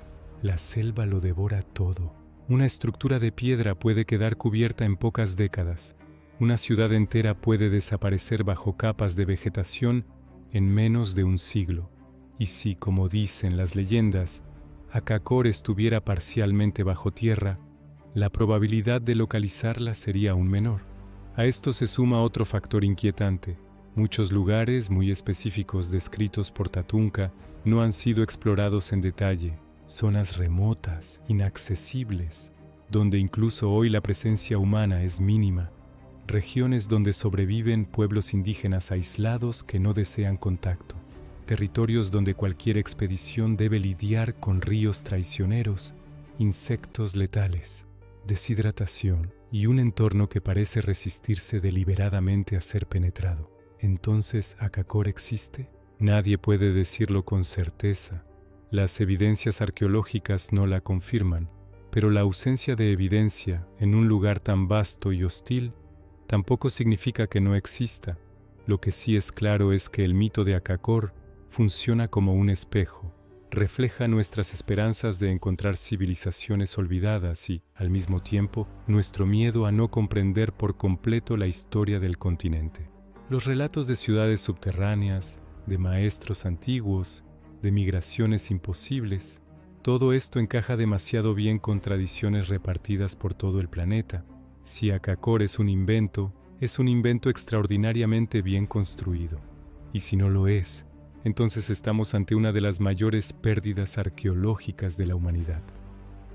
la selva lo devora todo. Una estructura de piedra puede quedar cubierta en pocas décadas. Una ciudad entera puede desaparecer bajo capas de vegetación en menos de un siglo. Y si, como dicen las leyendas, Akakor estuviera parcialmente bajo tierra, la probabilidad de localizarla sería aún menor. A esto se suma otro factor inquietante. Muchos lugares muy específicos descritos por Tatunka no han sido explorados en detalle. Zonas remotas, inaccesibles, donde incluso hoy la presencia humana es mínima. Regiones donde sobreviven pueblos indígenas aislados que no desean contacto. Territorios donde cualquier expedición debe lidiar con ríos traicioneros, insectos letales, deshidratación y un entorno que parece resistirse deliberadamente a ser penetrado. ¿Entonces Akakor existe? Nadie puede decirlo con certeza. Las evidencias arqueológicas no la confirman, pero la ausencia de evidencia en un lugar tan vasto y hostil tampoco significa que no exista. Lo que sí es claro es que el mito de Akakor funciona como un espejo. Refleja nuestras esperanzas de encontrar civilizaciones olvidadas y, al mismo tiempo, nuestro miedo a no comprender por completo la historia del continente. Los relatos de ciudades subterráneas, de maestros antiguos, de migraciones imposibles, todo esto encaja demasiado bien con tradiciones repartidas por todo el planeta. Si Akakor es un invento extraordinariamente bien construido. Y si no lo es, entonces estamos ante una de las mayores pérdidas arqueológicas de la humanidad.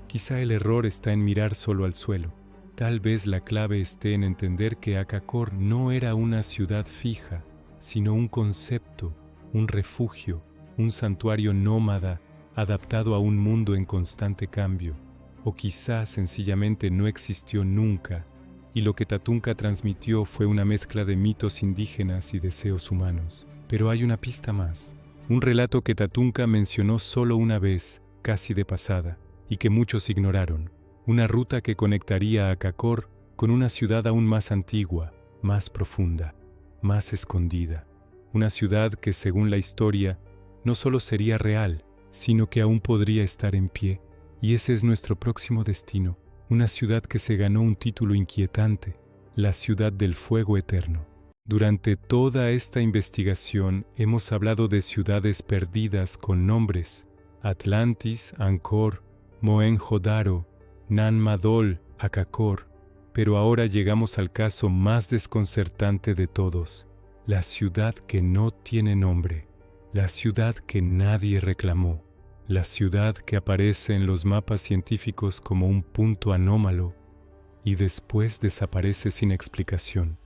Quizá el error está en mirar solo al suelo. Tal vez la clave esté en entender que Akakor no era una ciudad fija, sino un concepto, un refugio, un santuario nómada adaptado a un mundo en constante cambio. O quizá sencillamente no existió nunca, y lo que Tatunka transmitió fue una mezcla de mitos indígenas y deseos humanos. Pero hay una pista más, un relato que Tatunka mencionó solo una vez, casi de pasada, y que muchos ignoraron. Una ruta que conectaría a Akakor con una ciudad aún más antigua, más profunda, más escondida. Una ciudad que, según la historia, no solo sería real, sino que aún podría estar en pie. Y ese es nuestro próximo destino, una ciudad que se ganó un título inquietante, la ciudad del fuego eterno. Durante toda esta investigación hemos hablado de ciudades perdidas con nombres: Atlantis, Angkor, Mohenjo-Daro, Nan Madol, Akakor, pero ahora llegamos al caso más desconcertante de todos, la ciudad que no tiene nombre, la ciudad que nadie reclamó, la ciudad que aparece en los mapas científicos como un punto anómalo y después desaparece sin explicación.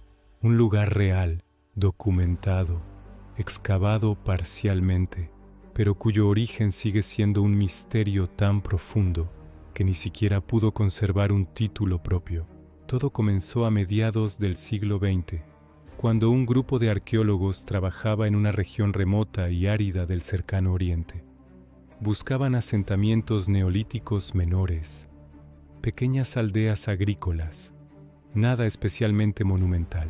Un lugar real, documentado, excavado parcialmente, pero cuyo origen sigue siendo un misterio tan profundo que ni siquiera pudo conservar un título propio. Todo comenzó a mediados del siglo XX, cuando un grupo de arqueólogos trabajaba en una región remota y árida del cercano Oriente. Buscaban asentamientos neolíticos menores, pequeñas aldeas agrícolas, nada especialmente monumental.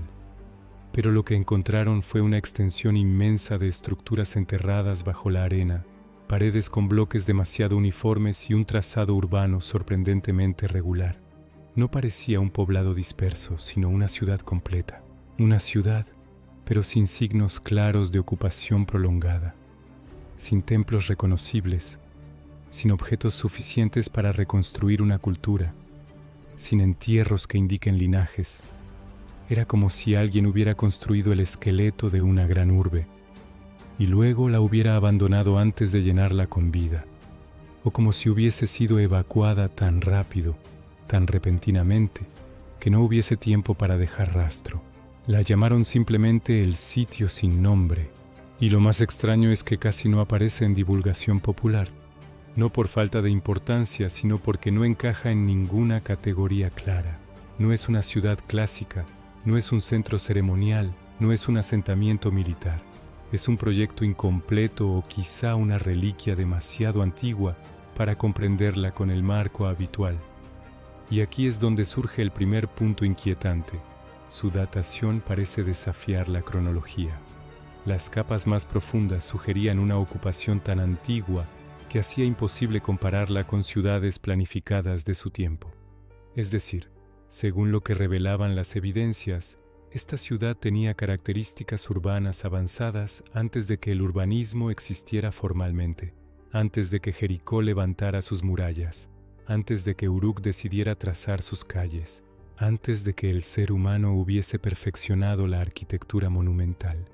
Pero lo que encontraron fue una extensión inmensa de estructuras enterradas bajo la arena, paredes con bloques demasiado uniformes y un trazado urbano sorprendentemente regular. No parecía un poblado disperso, sino una ciudad completa. Una ciudad, pero sin signos claros de ocupación prolongada, sin templos reconocibles, sin objetos suficientes para reconstruir una cultura, sin entierros que indiquen linajes. Era como si alguien hubiera construido el esqueleto de una gran urbe y luego la hubiera abandonado antes de llenarla con vida, o como si hubiese sido evacuada tan rápido, tan repentinamente, que no hubiese tiempo para dejar rastro. La llamaron simplemente el sitio sin nombre, y lo más extraño es que casi no aparece en divulgación popular, no por falta de importancia, sino porque no encaja en ninguna categoría clara. No es una ciudad clásica, no es un centro ceremonial, no es un asentamiento militar. Es un proyecto incompleto o quizá una reliquia demasiado antigua para comprenderla con el marco habitual. Y aquí es donde surge el primer punto inquietante. Su datación parece desafiar la cronología. Las capas más profundas sugerían una ocupación tan antigua que hacía imposible compararla con ciudades planificadas de su tiempo. Es decir, según lo que revelaban las evidencias, esta ciudad tenía características urbanas avanzadas antes de que el urbanismo existiera formalmente, antes de que Jericó levantara sus murallas, antes de que Uruk decidiera trazar sus calles, antes de que el ser humano hubiese perfeccionado la arquitectura monumental.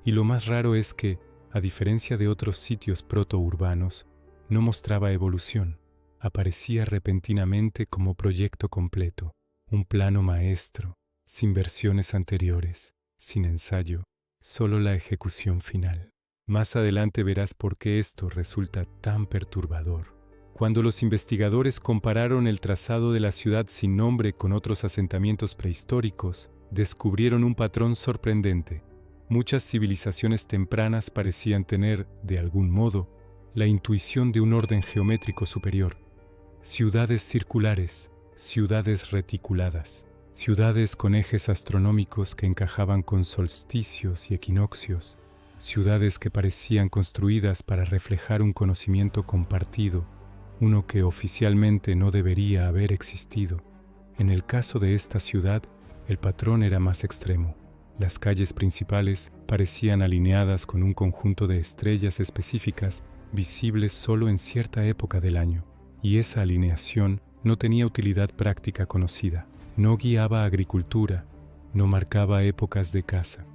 Y lo más raro es que, a diferencia de otros sitios protourbanos, no mostraba evolución, aparecía repentinamente como proyecto completo, un plano maestro, sin versiones anteriores, sin ensayo, solo la ejecución final. Más adelante verás por qué esto resulta tan perturbador. Cuando los investigadores compararon el trazado de la ciudad sin nombre con otros asentamientos prehistóricos, descubrieron un patrón sorprendente. Muchas civilizaciones tempranas parecían tener, de algún modo, la intuición de un orden geométrico superior. Ciudades circulares, ciudades reticuladas, ciudades con ejes astronómicos que encajaban con solsticios y equinoccios, ciudades que parecían construidas para reflejar un conocimiento compartido, uno que oficialmente no debería haber existido. En el caso de esta ciudad, el patrón era más extremo. Las calles principales parecían alineadas con un conjunto de estrellas específicas visibles solo en cierta época del año, y esa alineación no tenía utilidad práctica conocida, no guiaba agricultura, no marcaba épocas de caza,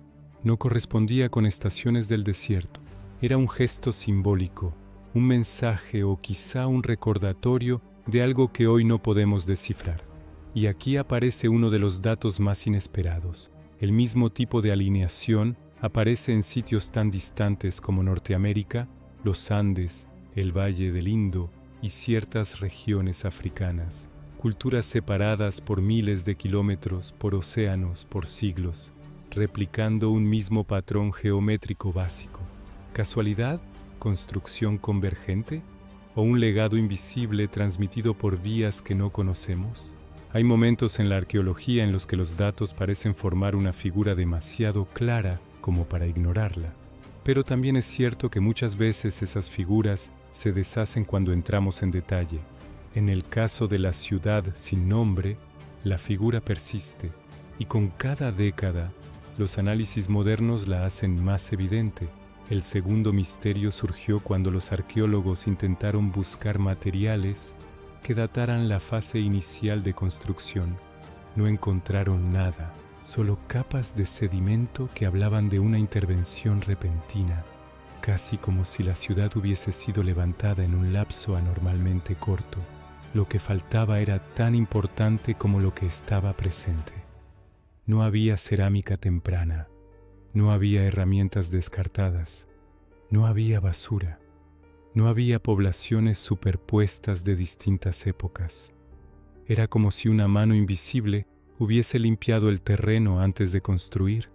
no correspondía con estaciones del desierto. Era un gesto simbólico, un mensaje o quizá un recordatorio de algo que hoy no podemos descifrar. Y aquí aparece uno de los datos más inesperados. El mismo tipo de alineación aparece en sitios tan distantes como Norteamérica, los Andes, el Valle del Indo y ciertas regiones africanas. Culturas separadas por miles de kilómetros, por océanos, por siglos, replicando un mismo patrón geométrico básico. ¿Casualidad? ¿Construcción convergente? ¿O un legado invisible transmitido por vías que no conocemos? Hay momentos en la arqueología en los que los datos parecen formar una figura demasiado clara como para ignorarla. Pero también es cierto que muchas veces esas figuras se deshacen cuando entramos en detalle. En el caso de la ciudad sin nombre, la figura persiste, y con cada década, los análisis modernos la hacen más evidente. El segundo misterio surgió cuando los arqueólogos intentaron buscar materiales que dataran la fase inicial de construcción. No encontraron nada, solo capas de sedimento que hablaban de una intervención repentina, casi como si la ciudad hubiese sido levantada en un lapso anormalmente corto. Lo que faltaba era tan importante como lo que estaba presente. No había cerámica temprana, no había herramientas descartadas, no había basura, no había poblaciones superpuestas de distintas épocas. Era como si una mano invisible hubiese limpiado el terreno antes de construir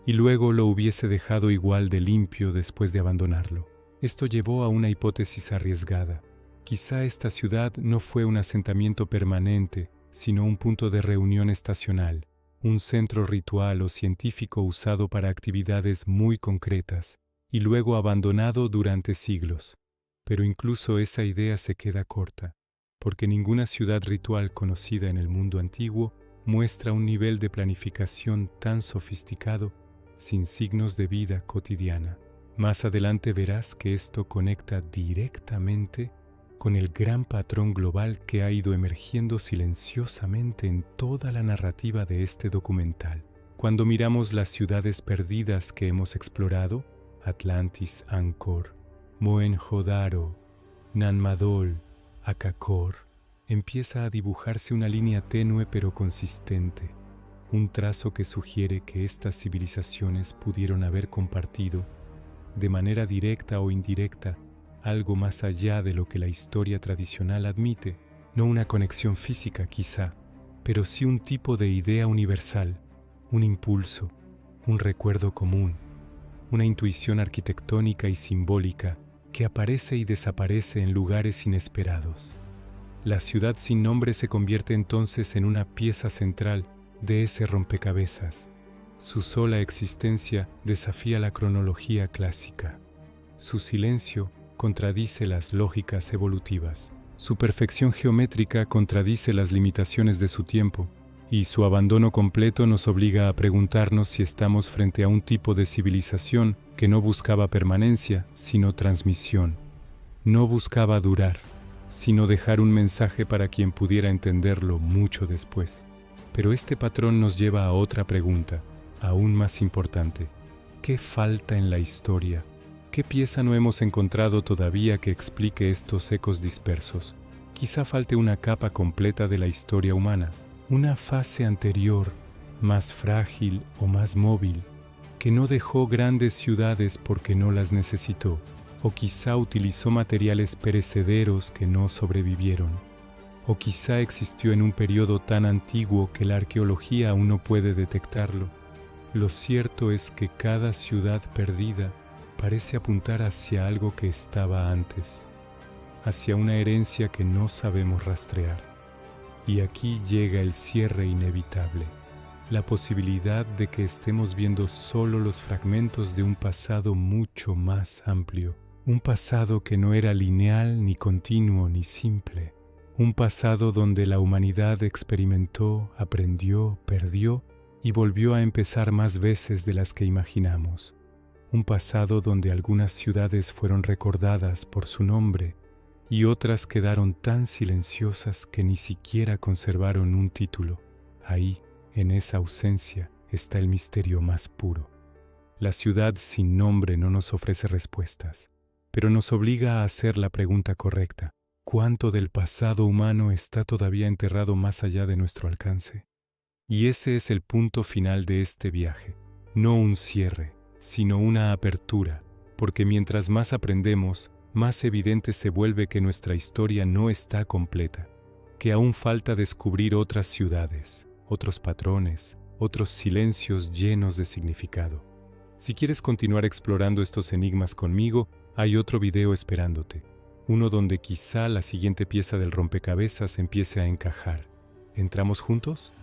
y luego lo hubiese dejado igual de limpio después de abandonarlo. Esto llevó a una hipótesis arriesgada. Quizá esta ciudad no fue un asentamiento permanente, sino un punto de reunión estacional, un centro ritual o científico usado para actividades muy concretas, y luego abandonado durante siglos. Pero incluso esa idea se queda corta, porque ninguna ciudad ritual conocida en el mundo antiguo muestra un nivel de planificación tan sofisticado sin signos de vida cotidiana. Más adelante verás que esto conecta directamente con el gran patrón global que ha ido emergiendo silenciosamente en toda la narrativa de este documental. Cuando miramos las ciudades perdidas que hemos explorado, Atlantis, Angkor, Mohenjo-Daro, Nanmadol, Akakor, empieza a dibujarse una línea tenue pero consistente, un trazo que sugiere que estas civilizaciones pudieron haber compartido, de manera directa o indirecta, algo más allá de lo que la historia tradicional admite, no una conexión física quizá, pero sí un tipo de idea universal, un impulso, un recuerdo común, una intuición arquitectónica y simbólica que aparece y desaparece en lugares inesperados. La ciudad sin nombre se convierte entonces en una pieza central de ese rompecabezas. Su sola existencia desafía la cronología clásica. Su silencio contradice las lógicas evolutivas. Su perfección geométrica contradice las limitaciones de su tiempo, y su abandono completo nos obliga a preguntarnos si estamos frente a un tipo de civilización que no buscaba permanencia, sino transmisión. No buscaba durar, sino dejar un mensaje para quien pudiera entenderlo mucho después. Pero este patrón nos lleva a otra pregunta, aún más importante. ¿Qué falta en la historia? ¿Qué pieza no hemos encontrado todavía que explique estos ecos dispersos? Quizá falte una capa completa de la historia humana, una fase anterior, más frágil o más móvil, que no dejó grandes ciudades porque no las necesitó, o quizá utilizó materiales perecederos que no sobrevivieron, o quizá existió en un periodo tan antiguo que la arqueología aún no puede detectarlo. Lo cierto es que cada ciudad perdida parece apuntar hacia algo que estaba antes, hacia una herencia que no sabemos rastrear. Y aquí llega el cierre inevitable, la posibilidad de que estemos viendo solo los fragmentos de un pasado mucho más amplio, un pasado que no era lineal, ni continuo, ni simple, un pasado donde la humanidad experimentó, aprendió, perdió y volvió a empezar más veces de las que imaginamos. Un pasado donde algunas ciudades fueron recordadas por su nombre y otras quedaron tan silenciosas que ni siquiera conservaron un título. Ahí, en esa ausencia, está el misterio más puro. La ciudad sin nombre no nos ofrece respuestas, pero nos obliga a hacer la pregunta correcta. ¿Cuánto del pasado humano está todavía enterrado más allá de nuestro alcance? Y ese es el punto final de este viaje, no un cierre, sino una apertura, porque mientras más aprendemos, más evidente se vuelve que nuestra historia no está completa, que aún falta descubrir otras ciudades, otros patrones, otros silencios llenos de significado. Si quieres continuar explorando estos enigmas conmigo, hay otro video esperándote, uno donde quizá la siguiente pieza del rompecabezas empiece a encajar. ¿Entramos juntos?